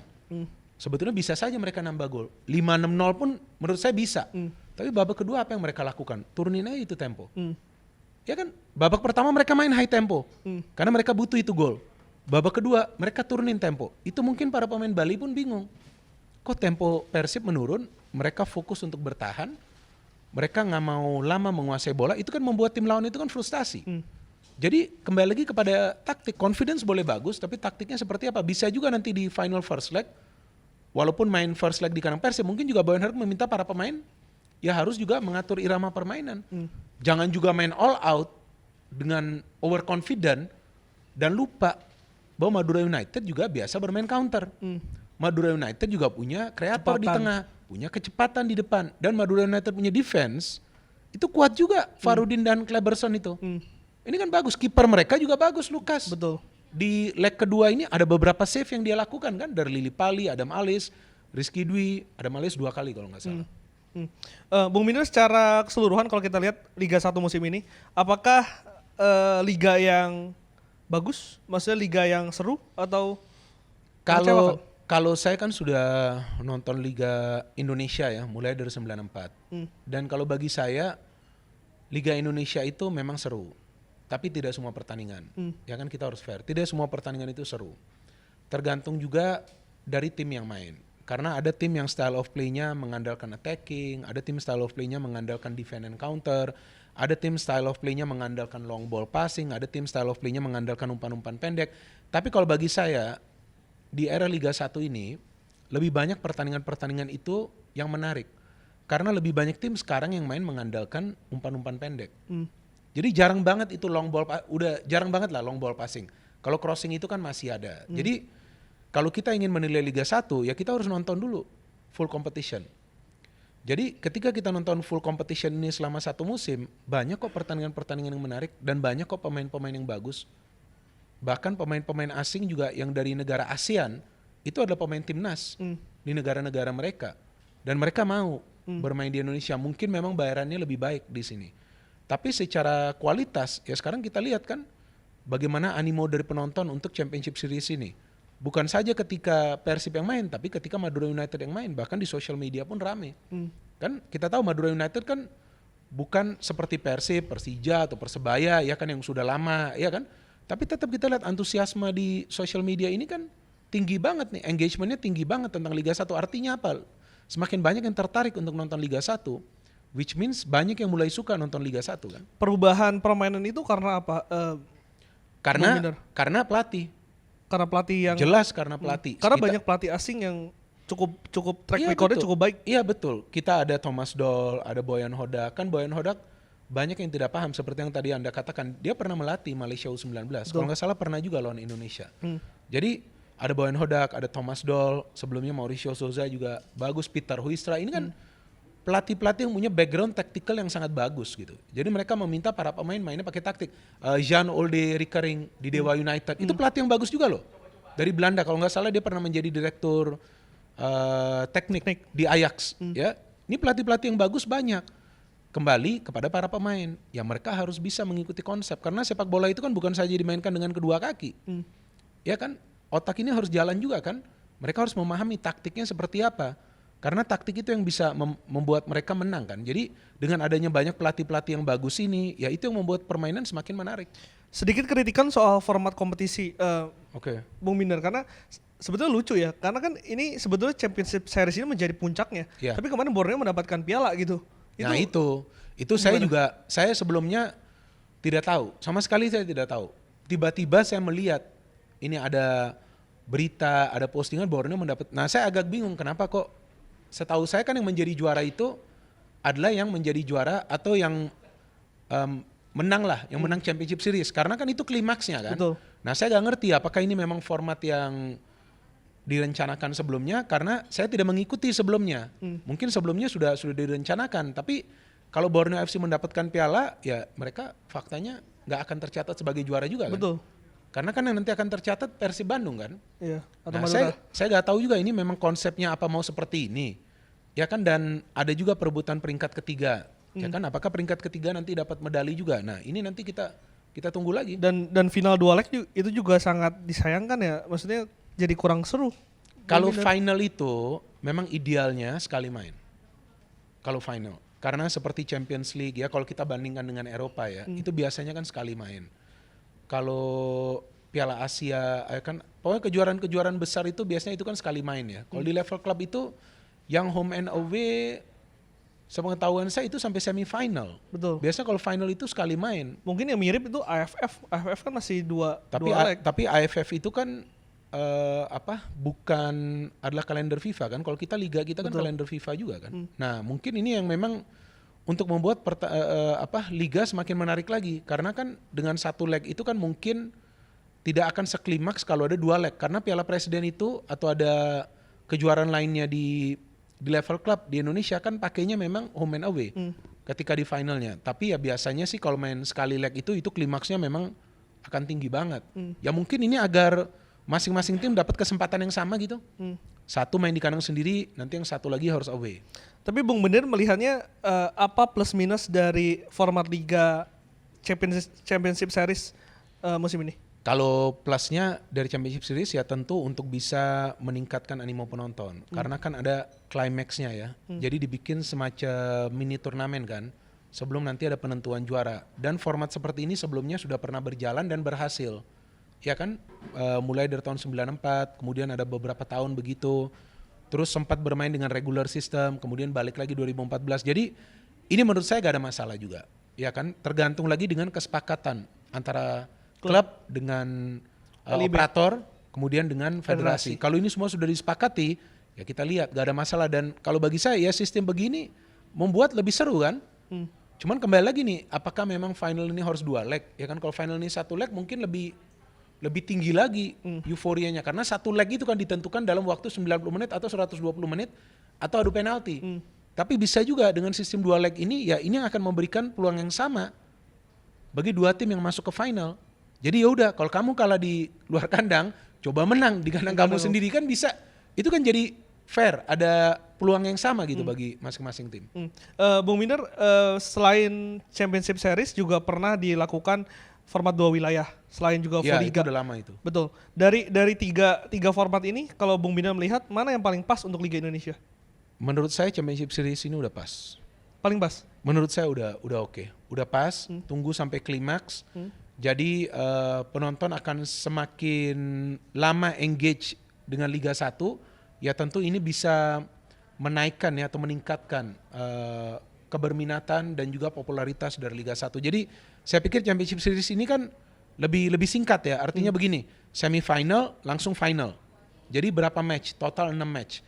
A: Sebetulnya bisa saja mereka nambah gol. 5-6-0 pun menurut saya bisa. Tapi babak kedua apa yang mereka lakukan? Turunin aja itu tempo. Ya kan, babak pertama mereka main high tempo, karena mereka butuh itu gol. Babak kedua mereka turunin tempo. Itu mungkin para pemain Bali pun bingung. Kok tempo Persib menurun, mereka fokus untuk bertahan, mereka nggak mau lama menguasai bola, itu kan membuat tim lawan itu kan frustasi. Jadi kembali lagi kepada taktik, confidence boleh bagus, tapi taktiknya seperti apa? Bisa juga nanti di final first leg, walaupun main first leg di kandang Persib, mungkin juga Boyan Hodak meminta para pemain, ya harus juga mengatur irama permainan. Jangan juga main all out dengan overconfident dan lupa bahwa Madura United juga biasa bermain counter. Madura United juga punya kreator di tengah, punya kecepatan di depan, dan Madura United punya defense itu kuat juga. Farudin dan Kleberson itu. Ini kan bagus, kiper mereka juga bagus, Lukas.
B: Betul.
A: Di leg kedua ini ada beberapa save yang dia lakukan kan, dari Lili Pali, Adam Alis, Rizky Dwi, Adam Alis 2 kali kalau nggak salah.
B: Bung Minder, secara keseluruhan kalau kita lihat Liga 1 musim ini, apakah liga yang bagus? Maksudnya liga yang seru atau mengecewakan?
A: Kalau saya kan sudah nonton Liga Indonesia ya, mulai dari 94. Dan kalau bagi saya, Liga Indonesia itu memang seru. Tapi tidak semua pertandingan. Ya kan kita harus fair. Tidak semua pertandingan itu seru. Tergantung juga dari tim yang main. Karena ada tim yang style of play-nya mengandalkan attacking, ada tim style of play-nya mengandalkan defend and counter, ada tim style of play-nya mengandalkan long ball passing, ada tim style of play-nya mengandalkan umpan-umpan pendek. Tapi kalau bagi saya, di era Liga 1 ini, lebih banyak pertandingan-pertandingan itu yang menarik. Karena lebih banyak tim sekarang yang main mengandalkan umpan-umpan pendek. Jadi jarang banget itu long ball, udah jarang banget lah long ball passing. Kalau crossing itu kan masih ada. Jadi kalau kita ingin menilai Liga 1, ya kita harus nonton dulu full competition. Jadi ketika kita nonton full competition ini selama 1 musim, banyak kok pertandingan-pertandingan yang menarik dan banyak kok pemain-pemain yang bagus. Bahkan pemain-pemain asing juga yang dari negara ASEAN itu adalah pemain timnas di negara-negara mereka, dan mereka mau bermain di Indonesia. Mungkin memang bayarannya lebih baik di sini, tapi secara kualitas ya sekarang kita lihat kan bagaimana animo dari penonton untuk Championship Series ini. Bukan saja ketika Persib yang main, tapi ketika Madura United yang main, bahkan di social media pun rame. Kan kita tahu Madura United kan bukan seperti Persib, Persija atau Persebaya ya kan yang sudah lama ya kan. Tapi tetap kita lihat antusiasme di social media ini kan tinggi banget nih, engagementnya tinggi banget tentang Liga 1. Artinya apa? Semakin banyak yang tertarik untuk nonton Liga 1, which means banyak yang mulai suka nonton Liga 1 kan.
B: Perubahan permainan itu karena apa?
A: Karena pelatih.
B: Karena pelatih yang
A: Jelas karena pelatih.
B: Karena banyak pelatih asing yang cukup track recordnya cukup baik.
A: Iya betul. Kita ada Thomas Doll, ada Boyan Hodak. Kan Boyan Hodak banyak yang tidak paham seperti yang tadi Anda katakan. Dia pernah melatih Malaysia U19. Kalau nggak salah pernah juga lawan Indonesia. Jadi ada Boyan Hodak, ada Thomas Doll, sebelumnya Mauricio Souza juga bagus, Peter Huistra. Ini kan pelatih-pelatih yang punya background tactical yang sangat bagus gitu. Jadi mereka meminta para pemain mainnya pakai taktik. Jan Olde Rickering di Dewa United, itu pelatih yang bagus juga loh. Dari Belanda, kalau nggak salah dia pernah menjadi direktur teknik di Ajax. Ya, ini pelatih-pelatih yang bagus banyak. Kembali kepada para pemain, ya mereka harus bisa mengikuti konsep. Karena sepak bola itu kan bukan saja dimainkan dengan kedua kaki. Ya kan, otak ini harus jalan juga kan. Mereka harus memahami taktiknya seperti apa. Karena taktik itu yang bisa membuat mereka menang kan. Jadi dengan adanya banyak pelatih-pelatih yang bagus ini, ya itu yang membuat permainan semakin menarik.
B: Sedikit kritikan soal format kompetisi, Bung Minder, karena sebetulnya lucu ya. Karena kan ini sebetulnya Championship Series ini menjadi puncaknya. Yeah. Tapi kemarin Borneo mendapatkan piala gitu.
A: Nah itu saya sebelumnya tidak tahu, sama sekali saya tidak tahu. Tiba-tiba saya melihat ini ada berita, ada postingan Borneo mendapat. Nah saya agak bingung kenapa kok. Setahu saya kan yang menjadi juara itu adalah yang menjadi juara atau yang menang lah, yang menang Championship Series. Karena kan itu klimaksnya kan.
B: Betul.
A: Nah saya nggak ngerti apakah ini memang format yang direncanakan sebelumnya, karena saya tidak mengikuti sebelumnya. Mungkin sebelumnya sudah direncanakan, tapi kalau Borneo FC mendapatkan piala, ya mereka faktanya nggak akan tercatat sebagai juara juga kan.
B: Betul.
A: Karena kan yang nanti akan tercatat Persib Bandung kan.
B: Iya. Atau
A: Nah,
B: Madura.
A: saya nggak tahu juga ini memang konsepnya apa mau seperti ini, ya kan. Dan ada juga perebutan peringkat ketiga, ya kan. Apakah peringkat ketiga nanti dapat medali juga? Nah ini nanti kita tunggu lagi.
B: Dan final 2 leg itu juga sangat disayangkan ya. Maksudnya jadi kurang seru.
A: Kalau final itu memang idealnya sekali main. Kalau final, karena seperti Champions League ya, kalau kita bandingkan dengan Eropa ya, itu biasanya kan sekali main. Kalau Piala Asia kan, pokoknya kejuaraan-kejuaraan besar itu biasanya itu kan sekali main ya. Kalau di level klub itu yang home and away, sepengetahuan saya itu sampai semifinal.
B: Betul.
A: Biasanya kalau final itu sekali main.
B: Mungkin yang mirip itu AFF. AFF kan masih dua leg.
A: Tapi AFF itu kan bukan adalah kalender FIFA kan. Kalau kita liga kita kan kalender FIFA juga kan. Nah, mungkin ini yang memang untuk membuat liga semakin menarik lagi, karena kan dengan satu leg itu kan mungkin tidak akan seklimaks kalau ada 2 leg, karena Piala Presiden itu atau ada kejuaraan lainnya di level klub di Indonesia kan pakainya memang home and away ketika di finalnya. Tapi ya biasanya sih kalau main sekali leg itu klimaksnya memang akan tinggi banget. Ya mungkin ini agar masing-masing tim dapat kesempatan yang sama gitu. Satu main di kandang sendiri, nanti yang satu lagi harus away.
B: Tapi Bung Benir melihatnya apa plus minus dari format Liga Championship Series musim ini?
A: Kalau plusnya dari Championship Series ya tentu untuk bisa meningkatkan animo penonton. Karena kan ada climax-nya ya. Jadi dibikin semacam mini turnamen kan, sebelum nanti ada penentuan juara. Dan format seperti ini sebelumnya sudah pernah berjalan dan berhasil. Ya kan, mulai dari tahun 94, kemudian ada beberapa tahun begitu. Terus sempat bermain dengan regular system, kemudian balik lagi 2014. Jadi ini menurut saya gak ada masalah juga. Ya kan, tergantung lagi dengan kesepakatan antara klub dengan operator, kemudian dengan federasi. Kalau ini semua sudah disepakati, ya kita lihat gak ada masalah. Dan kalau bagi saya ya sistem begini membuat lebih seru kan. Cuman kembali lagi nih, apakah memang final ini harus 2 leg? Ya kan, kalau final ini 1 leg mungkin lebih tinggi lagi euforianya, karena 1 leg itu kan ditentukan dalam waktu 90 menit atau 120 menit atau adu penalti. Tapi bisa juga dengan sistem 2 leg ini, ya ini yang akan memberikan peluang yang sama bagi 2 tim yang masuk ke final. Jadi ya udah, kalau kamu kalah di luar kandang, coba menang di kandang kamu sendiri kan bisa. Itu kan jadi fair, ada peluang yang sama gitu bagi masing-masing tim.
B: Bung Minder, selain Championship Series juga pernah dilakukan format 2 wilayah, selain juga
A: Ya,
B: Liga.
A: itu udah lama itu.
B: Betul. Dari tiga format ini, kalau Bung Minder melihat mana yang paling pas untuk Liga Indonesia?
A: Menurut saya Championship Series ini udah pas.
B: Paling pas?
A: Menurut saya udah oke. Udah pas, tunggu sampai klimaks. Jadi penonton akan semakin lama engage dengan Liga 1, ya tentu ini bisa menaikkan ya atau meningkatkan keberminatan dan juga popularitas dari Liga 1. Jadi saya pikir Championship Series ini kan lebih singkat ya. Artinya begini, semifinal langsung final. Jadi berapa match? Total 6 match.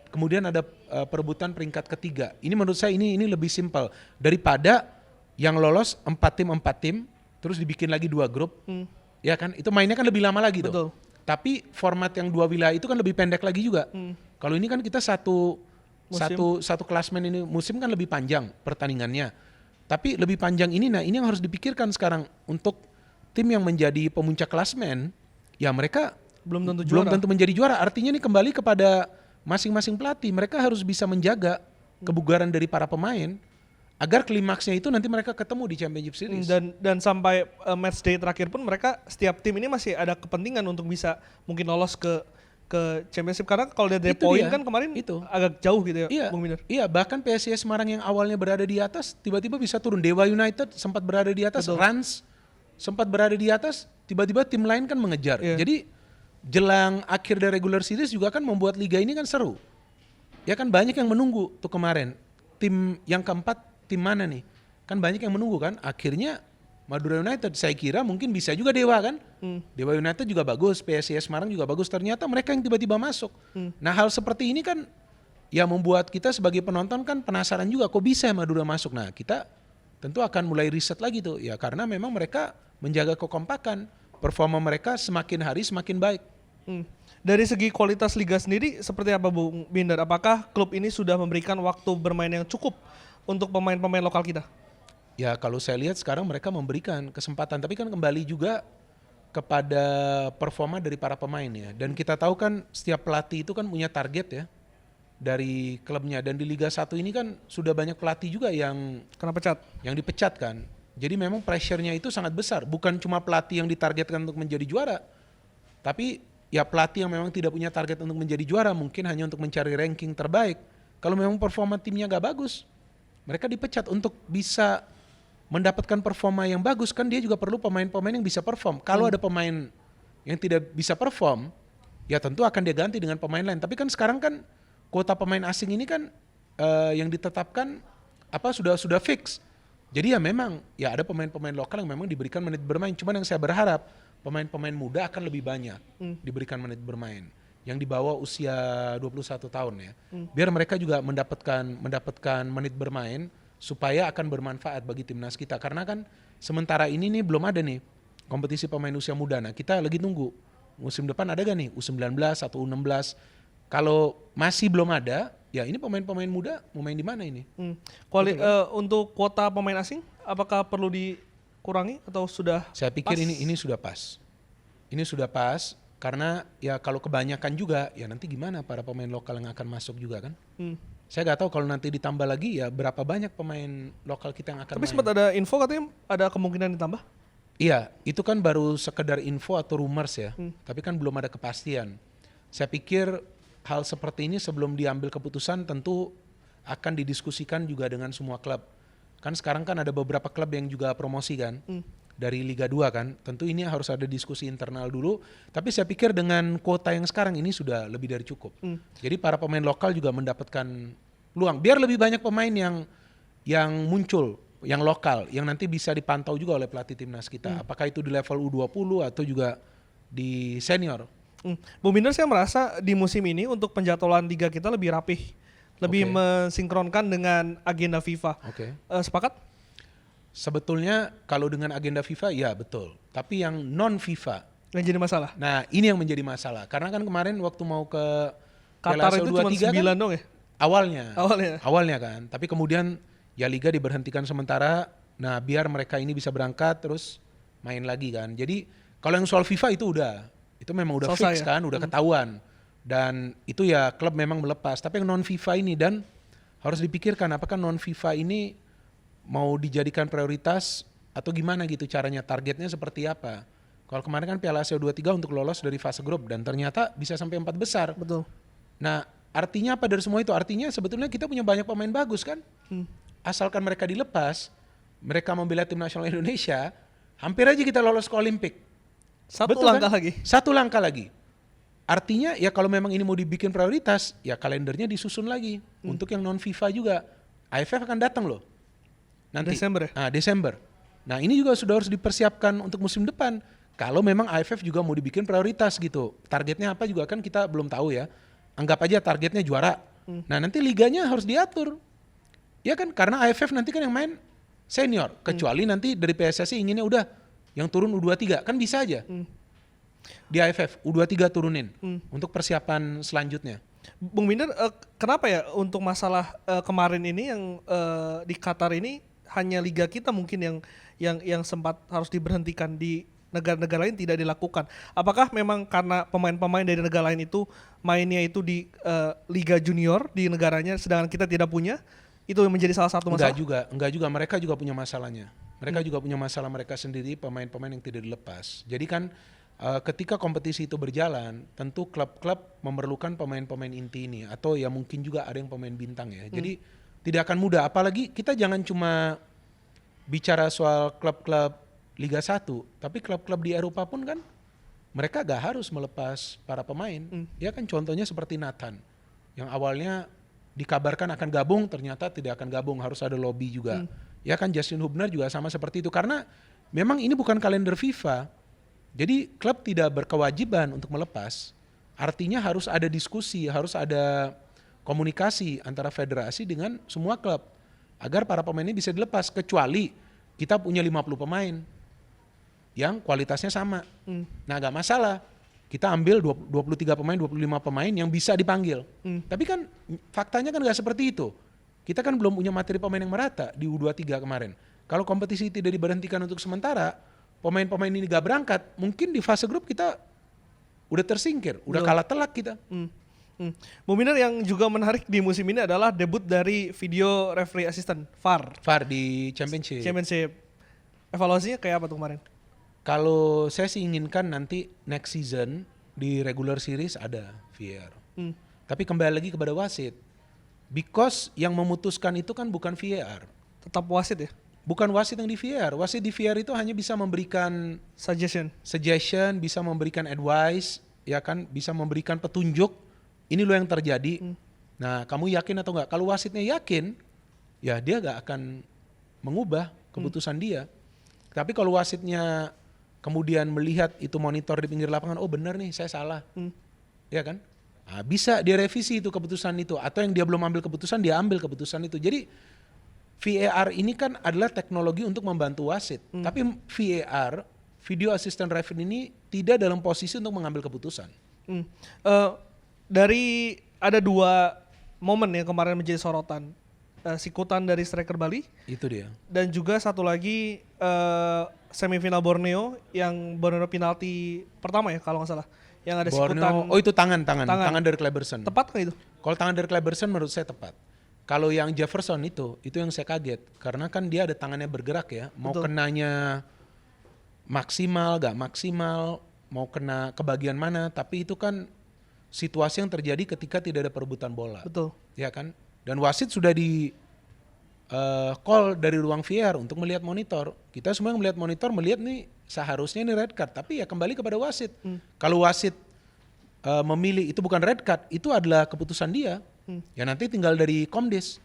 A: Kemudian ada perebutan peringkat ketiga. Ini menurut saya ini lebih simpel daripada yang lolos 4 tim terus dibikin lagi 2 grup. Ya kan? Itu mainnya kan lebih lama lagi tuh.
B: Betul.
A: Tapi format yang 2 wilayah itu kan lebih pendek lagi juga. Kalau ini kan kita satu klasmen ini musim kan lebih panjang pertandingannya. Tapi lebih panjang ini, nah ini yang harus dipikirkan sekarang untuk tim yang menjadi pemuncak klasmen, ya mereka belum tentu menjadi juara. Artinya ini kembali kepada masing-masing pelatih. Mereka harus bisa menjaga kebugaran dari para pemain agar klimaksnya itu nanti mereka ketemu di Championship Series.
B: Dan sampai match day terakhir pun mereka setiap tim ini masih ada kepentingan untuk bisa mungkin lolos ke Championship, karena kalau dari poin kan kemarin itu agak jauh gitu ya, Bung Minder.
A: Iya, bahkan PSIS Semarang yang awalnya berada di atas tiba-tiba bisa turun. Dewa United sempat berada di atas, Rans sempat berada di atas, tiba-tiba tim lain kan mengejar. Jadi jelang akhir dari regular series juga kan membuat liga ini kan seru. Ya kan banyak yang menunggu tuh kemarin. Tim yang keempat tim mana nih? Kan banyak yang menunggu kan. Akhirnya Madura United, saya kira mungkin bisa juga Dewa kan. Dewa United juga bagus, PSIS Semarang juga bagus. Ternyata mereka yang tiba-tiba masuk. Nah hal seperti ini kan ya membuat kita sebagai penonton kan penasaran juga kok bisa Madura masuk. Nah kita tentu akan mulai riset lagi tuh ya, karena memang mereka menjaga kekompakan, performa mereka semakin hari semakin baik.
B: Dari segi kualitas liga sendiri seperti apa Bung Binder? Apakah klub ini sudah memberikan waktu bermain yang cukup untuk pemain-pemain lokal kita?
A: Ya kalau saya lihat sekarang mereka memberikan kesempatan, tapi kan kembali juga kepada performa dari para pemain ya. Dan kita tahu kan setiap pelatih itu kan punya target ya dari klubnya, dan di Liga 1 ini kan sudah banyak pelatih juga yang
B: Kena pecat.
A: dipecat kan. Jadi memang pressure-nya itu sangat besar, bukan cuma pelatih yang ditargetkan untuk menjadi juara, tapi ya pelatih yang memang tidak punya target untuk menjadi juara, mungkin hanya untuk mencari ranking terbaik. Kalau memang performa timnya gak bagus, mereka dipecat. Untuk bisa mendapatkan performa yang bagus kan dia juga perlu pemain-pemain yang bisa perform. Kalau ada pemain yang tidak bisa perform, ya tentu akan dia ganti dengan pemain lain. Tapi kan sekarang kan kuota pemain asing ini kan yang ditetapkan sudah fix. Jadi ya memang ya ada pemain-pemain lokal yang memang diberikan menit bermain. Cuman yang saya berharap pemain-pemain muda akan lebih banyak diberikan menit bermain. Yang di bawah usia 21 tahun ya. Biar mereka juga mendapatkan menit bermain supaya akan bermanfaat bagi timnas kita. Karena kan sementara ini nih belum ada nih kompetisi pemain usia muda. Nah kita lagi tunggu musim depan ada gak nih U19 atau U16. Kalau masih belum ada, ya ini pemain-pemain muda mau main di mana ini?
B: Untuk kuota pemain asing, apakah perlu dikurangi atau sudah?
A: Saya pikir
B: pas?
A: ini sudah pas. Ini sudah pas karena ya kalau kebanyakan juga, ya nanti gimana para pemain lokal yang akan masuk juga kan? Saya nggak tahu kalau nanti ditambah lagi ya berapa banyak pemain lokal kita yang akan
B: Tapi
A: main.
B: sempat ada info katanya ada kemungkinan ditambah?
A: Iya, itu kan baru sekedar info atau rumors ya. Tapi kan belum ada kepastian. Saya pikir hal seperti ini sebelum diambil keputusan tentu akan didiskusikan juga dengan semua klub. Kan sekarang kan ada beberapa klub yang juga promosi kan dari Liga 2 kan. Tentu ini harus ada diskusi internal dulu. Tapi saya pikir dengan kuota yang sekarang ini sudah lebih dari cukup. Jadi para pemain lokal juga mendapatkan peluang. Biar lebih banyak pemain yang muncul, yang lokal, yang nanti bisa dipantau juga oleh pelatih timnas kita. Apakah itu di level U20 atau juga di senior.
B: Bung Binder, saya merasa di musim ini untuk penjadwalan liga kita lebih rapih, lebih mensinkronkan dengan agenda FIFA. Sepakat?
A: Sebetulnya kalau dengan agenda FIFA ya betul, tapi yang non FIFA
B: yang jadi masalah.
A: Nah ini yang menjadi masalah, karena kan kemarin waktu mau ke
B: Qatar itu cuma 9 kan, dong ya?
A: Awalnya kan, tapi kemudian ya liga diberhentikan sementara. Nah biar mereka ini bisa berangkat terus main lagi kan. Jadi kalau yang soal FIFA itu memang udah selesai, fix kan, udah ketahuan. Dan itu ya klub memang melepas. Tapi yang non FIFA ini, dan harus dipikirkan apakah non FIFA ini mau dijadikan prioritas atau gimana gitu caranya, targetnya seperti apa. Kalau kemarin kan Piala Asia U23 untuk lolos dari fase grup dan ternyata bisa sampai 4 besar.
B: Betul.
A: Nah artinya apa dari semua itu? Artinya sebetulnya kita punya banyak pemain bagus kan. Asalkan mereka dilepas, mereka membela tim nasional Indonesia, hampir aja kita lolos ke Olimpik.
B: Satu langkah lagi. Artinya ya kalau memang ini mau dibikin prioritas, ya kalendernya disusun lagi. Untuk yang non FIFA juga. AFF akan datang loh. Nanti. Desember. Nah ini juga sudah harus dipersiapkan untuk musim depan. Kalau memang AFF juga mau dibikin prioritas gitu. Targetnya apa juga kan kita belum tahu ya. Anggap aja targetnya juara. Nah nanti liganya harus diatur. Ya kan karena AFF nanti kan yang main senior. Kecuali nanti dari PSSI inginnya udah yang turun U23 kan bisa aja. Di AFF U23 turunin untuk persiapan selanjutnya. Bung Binder, kenapa ya untuk masalah kemarin ini yang di Qatar ini hanya liga kita mungkin yang sempat harus diberhentikan, di negara-negara lain tidak dilakukan? Apakah memang karena pemain-pemain dari negara lain itu mainnya itu di liga junior di negaranya, sedangkan kita tidak punya? Itu yang menjadi salah satu masalah?
A: Enggak juga, mereka juga punya masalahnya. Mereka juga punya masalah mereka sendiri, pemain-pemain yang tidak dilepas. Jadi kan ketika kompetisi itu berjalan, tentu klub-klub memerlukan pemain-pemain inti ini, atau ya mungkin juga ada yang pemain bintang ya. Jadi tidak akan mudah, apalagi kita jangan cuma bicara soal klub-klub Liga 1, tapi klub-klub di Eropa pun kan mereka gak harus melepas para pemain. Ya kan contohnya seperti Nathan, yang awalnya dikabarkan akan gabung, ternyata tidak akan gabung, harus ada lobby juga. Ya kan Justin Hubner juga sama seperti itu, karena memang ini bukan kalender FIFA. Jadi klub tidak berkewajiban untuk melepas. Artinya harus ada diskusi, harus ada komunikasi antara federasi dengan semua klub agar para pemain ini bisa dilepas, kecuali kita punya 50 pemain yang kualitasnya sama. Nah gak masalah, kita ambil 23 pemain, 25 pemain yang bisa dipanggil. Tapi kan faktanya kan gak seperti itu. Kita kan belum punya materi pemain yang merata di U23 kemarin. Kalau kompetisi tidak diberhentikan untuk sementara, pemain-pemain ini gak berangkat, mungkin di fase grup kita udah tersingkir, udah kalah telak kita.
B: Bu Minder, yang juga menarik di musim ini adalah debut dari video referee assistant VAR.
A: VAR di Championship.
B: Evaluasinya kayak apa tuh kemarin?
A: Kalau saya sih inginkan nanti next season di regular series ada VAR. Tapi kembali lagi kepada wasit. Because yang memutuskan itu kan bukan VAR.
B: Tetap wasit ya?
A: Bukan wasit yang di VAR. Wasit di VAR itu hanya bisa memberikan suggestion, bisa memberikan advice, ya kan, bisa memberikan petunjuk. Ini loh yang terjadi. Nah, kamu yakin atau enggak? Kalau wasitnya yakin, ya dia gak akan mengubah keputusan dia. Tapi kalau wasitnya kemudian melihat itu monitor di pinggir lapangan, oh benar nih, saya salah. Ya kan? Nah, bisa dia revisi itu keputusan itu. Atau yang dia belum ambil keputusan, dia ambil keputusan itu. Jadi VAR ini kan adalah teknologi untuk membantu wasit. Tapi VAR, video assistant referee ini tidak dalam posisi untuk mengambil keputusan.
B: Dari ada 2 momen yang kemarin menjadi sorotan. Sikutan dari striker Bali. Itu dia. Dan juga satu lagi semifinal Borneo yang Borneo penalti pertama ya kalau nggak salah. Yang ada
A: Borneo,
B: sikutan.
A: oh itu tangan dari Kleberson.
B: Tepat nggak itu?
A: Kalau tangan dari Kleberson menurut saya tepat. Kalau yang Jefferson itu yang saya kaget. Karena kan dia ada tangannya bergerak ya. Mau kenanya maksimal, gak maksimal, mau kena ke bagian mana. Tapi itu kan situasi yang terjadi ketika tidak ada perebutan bola.
B: Betul.
A: Ya kan? Dan wasit sudah di call dari ruang VAR untuk melihat monitor. Kita semua yang melihat monitor melihat nih seharusnya ini red card. Tapi ya kembali kepada wasit. Kalau wasit memilih itu bukan red card, itu adalah keputusan dia. Ya nanti tinggal dari Komdis.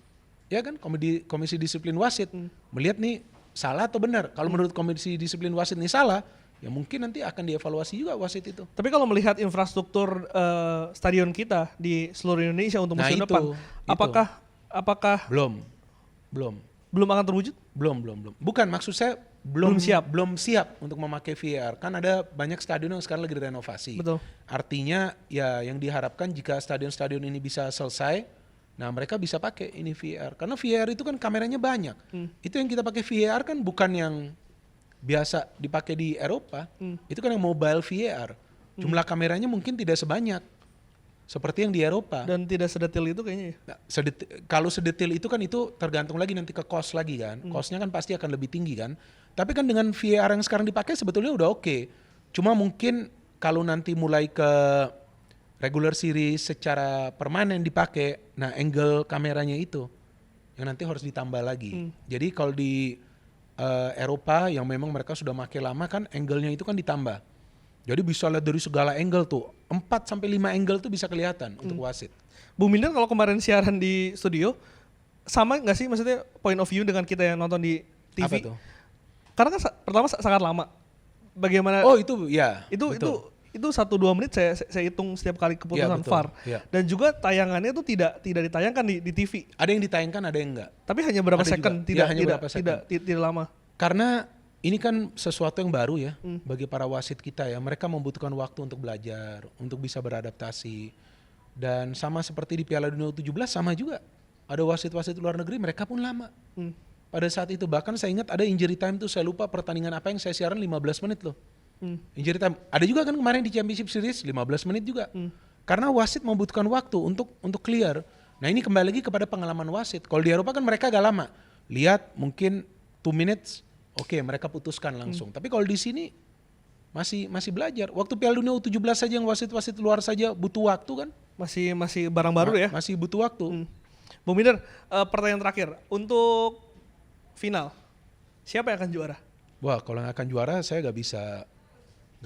A: Ya kan? Komisi Disiplin Wasit. Melihat nih salah atau benar. Kalau menurut Komisi Disiplin Wasit ini salah, ya mungkin nanti akan dievaluasi juga wasit itu.
B: Tapi kalau melihat infrastruktur stadion kita di seluruh Indonesia untuk musim depan, apakah belum akan terwujud? Belum.
A: Bukan, maksud saya belum siap untuk memakai VAR. Kan ada banyak stadion yang sekarang lagi direnovasi.
B: Betul.
A: Artinya ya yang diharapkan jika stadion-stadion ini bisa selesai, nah mereka bisa pakai ini VAR. Karena VAR itu kan kameranya banyak. Itu yang kita pakai VAR kan bukan yang biasa dipakai di Eropa. Itu kan yang mobile VAR. Jumlah kameranya mungkin tidak sebanyak seperti yang di Eropa.
B: Dan tidak sedetil itu kayaknya ya?
A: Nah, kalau sedetil itu kan itu tergantung lagi nanti ke cost lagi kan. Costnya kan pasti akan lebih tinggi kan. Tapi kan dengan VAR yang sekarang dipakai sebetulnya udah oke. Cuma mungkin kalau nanti mulai ke regular series secara permanen dipakai, nah angle kameranya itu yang nanti harus ditambah lagi. Jadi kalau di Eropa yang memang mereka sudah pakai lama kan angle-nya itu kan ditambah. Jadi bisa lihat dari segala angle tuh. 4-5 angle tuh bisa kelihatan untuk wasit.
B: Bu Minder, kalau kemarin siaran di studio, sama nggak sih maksudnya point of view dengan kita yang nonton di TV?
A: Apa tuh?
B: Karena kan pertama sangat lama. Bagaimana?
A: Oh itu ya.
B: Itu 1-2 menit saya hitung setiap kali keputusan VAR.
A: Ya.
B: Dan juga tayangannya itu tidak ditayangkan di TV.
A: Ada yang ditayangkan, ada yang enggak.
B: Tapi hanya berapa second, tidak lama.
A: Karena ini kan sesuatu yang baru ya bagi para wasit kita ya. Mereka membutuhkan waktu untuk belajar, untuk bisa beradaptasi. Dan sama seperti di Piala Dunia U17 sama juga. Ada wasit-wasit luar negeri, mereka pun lama. Pada saat itu bahkan saya ingat ada injury time tuh, saya lupa pertandingan apa yang saya siaran 15 menit loh. Injury time. Ada juga kan kemarin di Championship Series 15 menit juga. Karena wasit membutuhkan waktu untuk clear. Nah ini kembali lagi kepada pengalaman wasit. Kalau di Eropa kan mereka agak lama. Lihat mungkin 2 minutes, oke, mereka putuskan langsung. Tapi kalau di sini masih belajar. Waktu Piala Dunia U17 saja yang wasit-wasit luar saja butuh waktu kan?
B: Masih barang baru ya?
A: Masih butuh waktu.
B: Bu Minder, pertanyaan terakhir. Untuk final, siapa yang akan juara?
A: Wah, kalau yang akan juara saya nggak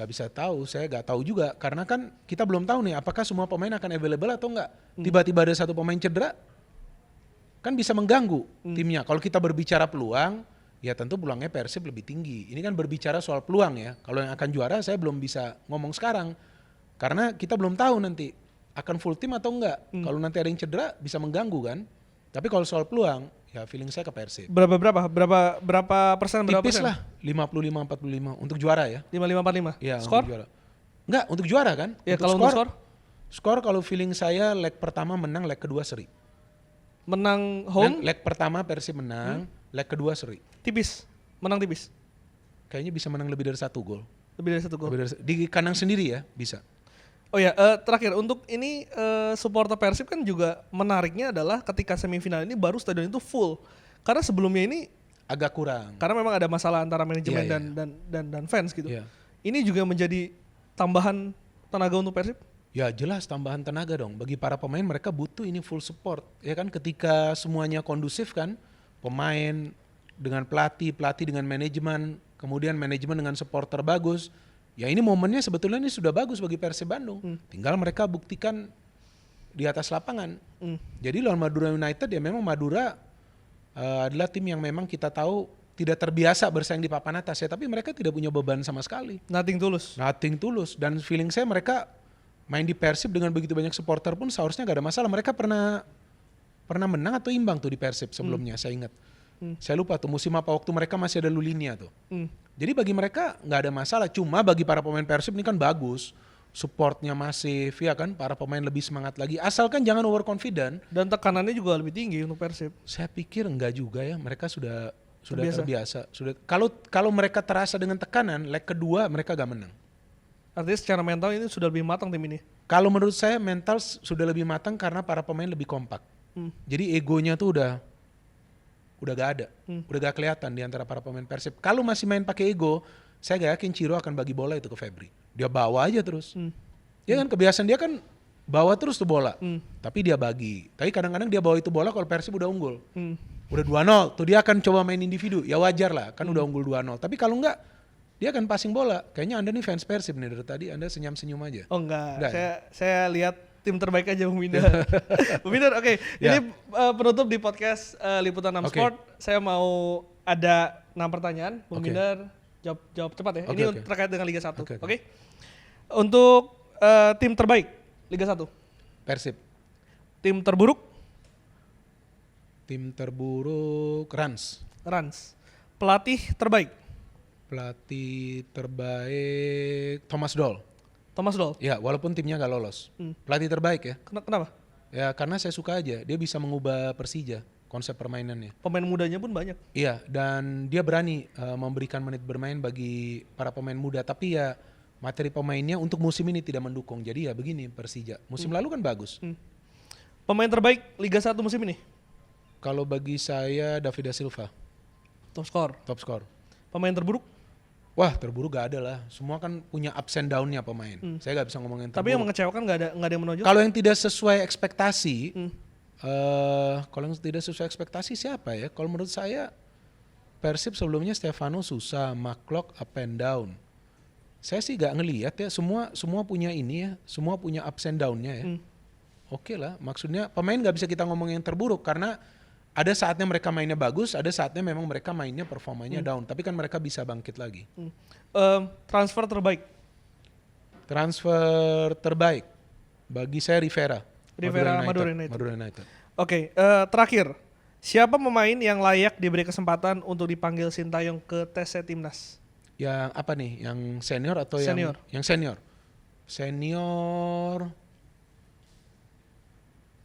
A: bisa tahu. Saya nggak tahu juga. Karena kan kita belum tahu nih apakah semua pemain akan available atau enggak. Tiba-tiba ada satu pemain cedera, kan bisa mengganggu timnya. Kalau kita berbicara peluang, ya tentu peluangnya Persib lebih tinggi. Ini kan berbicara soal peluang ya. Kalau yang akan juara saya belum bisa ngomong sekarang. Karena kita belum tahu nanti akan full tim atau enggak. Kalau nanti ada yang cedera bisa mengganggu kan. Tapi kalau soal peluang, ya feeling saya ke Persib.
B: Berapa persen? Berapa
A: Tipis
B: persen?
A: lah, 55-45 untuk juara ya.
B: 55-45.
A: Iya,
B: Skor?
A: untuk juara. Enggak, untuk juara kan?
B: Ya
A: Untuk
B: kalau untuk skor?
A: Skor kalau feeling saya leg pertama menang, leg kedua seri.
B: Menang home?
A: Leg pertama Persib menang, leg kedua seri.
B: Tipis. Menang tipis.
A: Kayaknya bisa menang lebih dari 1 gol.
B: Lebih dari 1 gol.
A: Di kandang sendiri ya, bisa.
B: Oh ya, terakhir untuk ini supporter Persib kan juga menariknya adalah ketika semifinal ini baru stadion itu full. Karena sebelumnya ini
A: Agak kurang.
B: karena memang ada masalah antara manajemen
A: Iya,
B: dan fans gitu.
A: Iya.
B: Ini juga menjadi tambahan tenaga untuk Persib.
A: Ya jelas tambahan tenaga dong. Bagi para pemain mereka butuh ini full support. Ya kan ketika semuanya kondusif kan, pemain dengan pelatih dengan manajemen, kemudian manajemen dengan supporter bagus. Ya ini momennya sebetulnya ini sudah bagus bagi Persib Bandung. Tinggal mereka buktikan di atas lapangan. Jadi lawan Madura United ya memang Madura adalah tim yang memang kita tahu tidak terbiasa bersaing di papan atas ya. Tapi mereka tidak punya beban sama sekali.
B: Nothing tulus.
A: Dan feeling saya mereka main di Persib dengan begitu banyak supporter pun seharusnya gak ada masalah. Mereka pernah menang atau imbang tuh di Persib sebelumnya saya ingat. Saya lupa tuh musim apa waktu mereka masih ada Lulinia tuh. Jadi bagi mereka nggak ada masalah. Cuma bagi para pemain Persib ini kan bagus. Supportnya masif ya kan. Para pemain lebih semangat lagi. Asalkan jangan overconfident.
B: Dan tekanannya juga lebih tinggi untuk Persib.
A: Saya pikir enggak juga ya. Mereka sudah terbiasa. Kalau mereka terasa dengan tekanan, leg kedua mereka gak menang.
B: Artinya secara mental ini sudah lebih matang tim ini.
A: Kalau menurut saya mental sudah lebih matang karena para pemain lebih kompak. Jadi egonya tuh udah gak ada, udah gak kelihatan di antara para pemain Persib. Kalau masih main pakai ego, saya gak yakin Ciro akan bagi bola itu ke Febri. Dia bawa aja terus. Ya kan kebiasaan dia kan bawa terus tuh bola. Tapi dia bagi. Tapi kadang-kadang dia bawa itu bola kalau Persib udah unggul. Udah 2-0, tuh dia akan coba main individu. Ya wajar lah, kan udah unggul 2-0. Tapi kalau enggak, dia akan passing bola. Kayaknya Anda nih fans Persib nih dari tadi, Anda senyum-senyum aja.
B: Oh enggak,
A: ya?
B: saya lihat tim terbaik aja Bung Bindar. Bung Bindar, oke.
A: Ya.
B: Ini penutup di podcast Liputan 6 Sport. Saya mau ada 6 pertanyaan. Bung Bindar jawab cepat ya. Ini terkait dengan Liga 1. Oke. Untuk tim terbaik Liga 1.
A: Persib.
B: Tim terburuk?
A: Tim terburuk Rans.
B: Pelatih terbaik?
A: Pelatih terbaik Thomas Doll. Ya, walaupun timnya gak lolos. Pelatih terbaik ya.
B: Kenapa?
A: Ya karena saya suka aja, dia bisa mengubah Persija konsep permainannya.
B: Pemain mudanya pun banyak.
A: Iya, dan dia berani memberikan menit bermain bagi para pemain muda. Tapi ya materi pemainnya untuk musim ini tidak mendukung. Jadi ya begini Persija. Musim lalu kan bagus.
B: Pemain terbaik Liga 1 musim ini?
A: Kalau bagi saya David da Silva.
B: Top skor. Pemain terburuk?
A: Wah terburuk gak ada lah. Semua kan punya ups and down-nya pemain. Saya gak bisa ngomongin terburuk.
B: Tapi yang mengecewakan gak ada yang menonjol?
A: Kalau yang tidak sesuai ekspektasi, siapa ya? Kalau menurut saya Persib sebelumnya Stefano susah, McLock up and down. Saya sih gak ngelihat ya. Semua punya ini ya. Semua punya ups and down-nya ya. Oke lah. Maksudnya pemain gak bisa kita ngomong yang terburuk karena ada saatnya mereka mainnya bagus, ada saatnya memang mereka mainnya performanya down. Tapi kan mereka bisa bangkit lagi.
B: Transfer
A: terbaik bagi saya Rivera
B: Madura
A: United.
B: Oke, terakhir. Siapa pemain yang layak diberi kesempatan untuk dipanggil Sintayong ke TC Timnas?
A: Yang apa nih? Yang senior atau
B: Senior.
A: Yang senior? Senior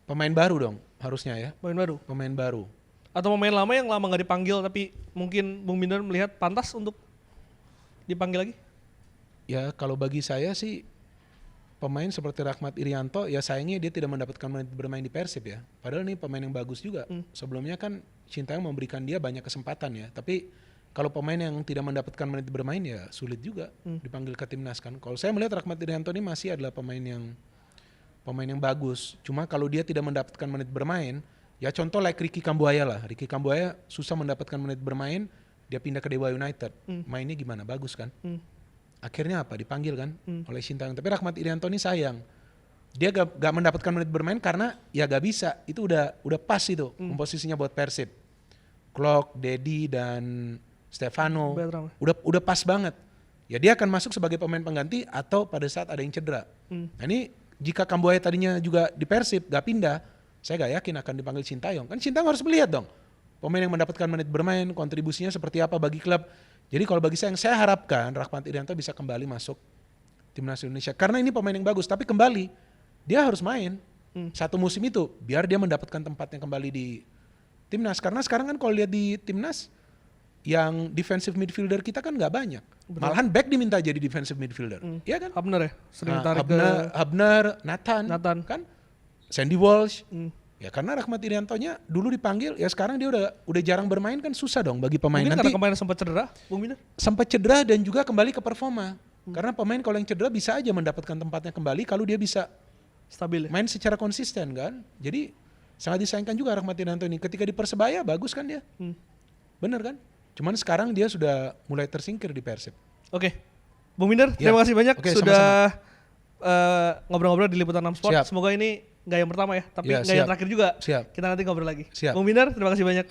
A: pemain baru dong harusnya ya. Pemain baru.
B: Atau pemain lama yang lama nggak dipanggil tapi mungkin Bung Bindar melihat pantas untuk dipanggil lagi?
A: Ya kalau bagi saya sih pemain seperti Rahmat Irianto ya sayangnya dia tidak mendapatkan menit bermain di Persib ya. Padahal ini pemain yang bagus juga. Sebelumnya kan Sintayong memberikan dia banyak kesempatan ya. Tapi kalau pemain yang tidak mendapatkan menit bermain ya sulit juga dipanggil ke timnas kan. Kalau saya melihat Rahmat Irianto ini masih adalah pemain yang bagus. Cuma kalau dia tidak mendapatkan menit bermain, ya contoh like Ricky Kambuaya lah. Ricky Kambuaya susah mendapatkan menit bermain, dia pindah ke Dewa United. Mainnya gimana? Bagus kan? Akhirnya apa? Dipanggil kan oleh Sintayong. Tapi Rahmat Irianto ini sayang. Dia gak mendapatkan menit bermain karena ya gak bisa. Itu udah pas itu komposisinya buat Persib. Klok, Dedi dan Stefano udah pas banget. Ya dia akan masuk sebagai pemain pengganti atau pada saat ada yang cedera. Nah ini jika Kambuaya tadinya juga di Persib gak pindah, saya gak yakin akan dipanggil Sintayong. Kan Sintayong harus melihat dong pemain yang mendapatkan menit bermain, kontribusinya seperti apa bagi klub. Jadi kalau bagi saya, yang saya harapkan Rahmat Irianto bisa kembali masuk timnas Indonesia. Karena ini pemain yang bagus, tapi kembali dia harus main satu musim itu biar dia mendapatkan tempatnya kembali di timnas. Karena sekarang kan kalau lihat di timnas yang defensive midfielder kita kan nggak banyak.
B: Betul.
A: Malahan back diminta jadi defensive midfielder. Iya kan?
B: Hubner ya, sering tarik
A: Hubner, Nathan, kan? Sandy Walsh. Ya karena Rahmat Iriantonya dulu dipanggil, ya sekarang dia udah jarang bermain kan susah dong bagi pemain.
B: Mungkin
A: nanti
B: karena kemarin sempat cedera, Bung Binder?
A: Sempat cedera dan juga kembali ke performa. Karena pemain kalau yang cedera bisa aja mendapatkan tempatnya kembali kalau dia bisa
B: Stabil ya?
A: main secara konsisten kan. Jadi sangat disayangkan juga Rahmat Irianto ini. Ketika di Persebaya bagus kan dia. Bener kan? Cuman sekarang dia sudah mulai tersingkir di Persib.
B: Oke. Bung Binder, terima kasih banyak sudah ngobrol-ngobrol di Liputan 6 Sport.
A: Siap.
B: Semoga ini nggak yang pertama ya, tapi
A: Ya,
B: nggak yang terakhir juga.
A: Siap.
B: Kita nanti ngobrol lagi.
A: Siap.
B: Bung Binder, terima kasih banyak.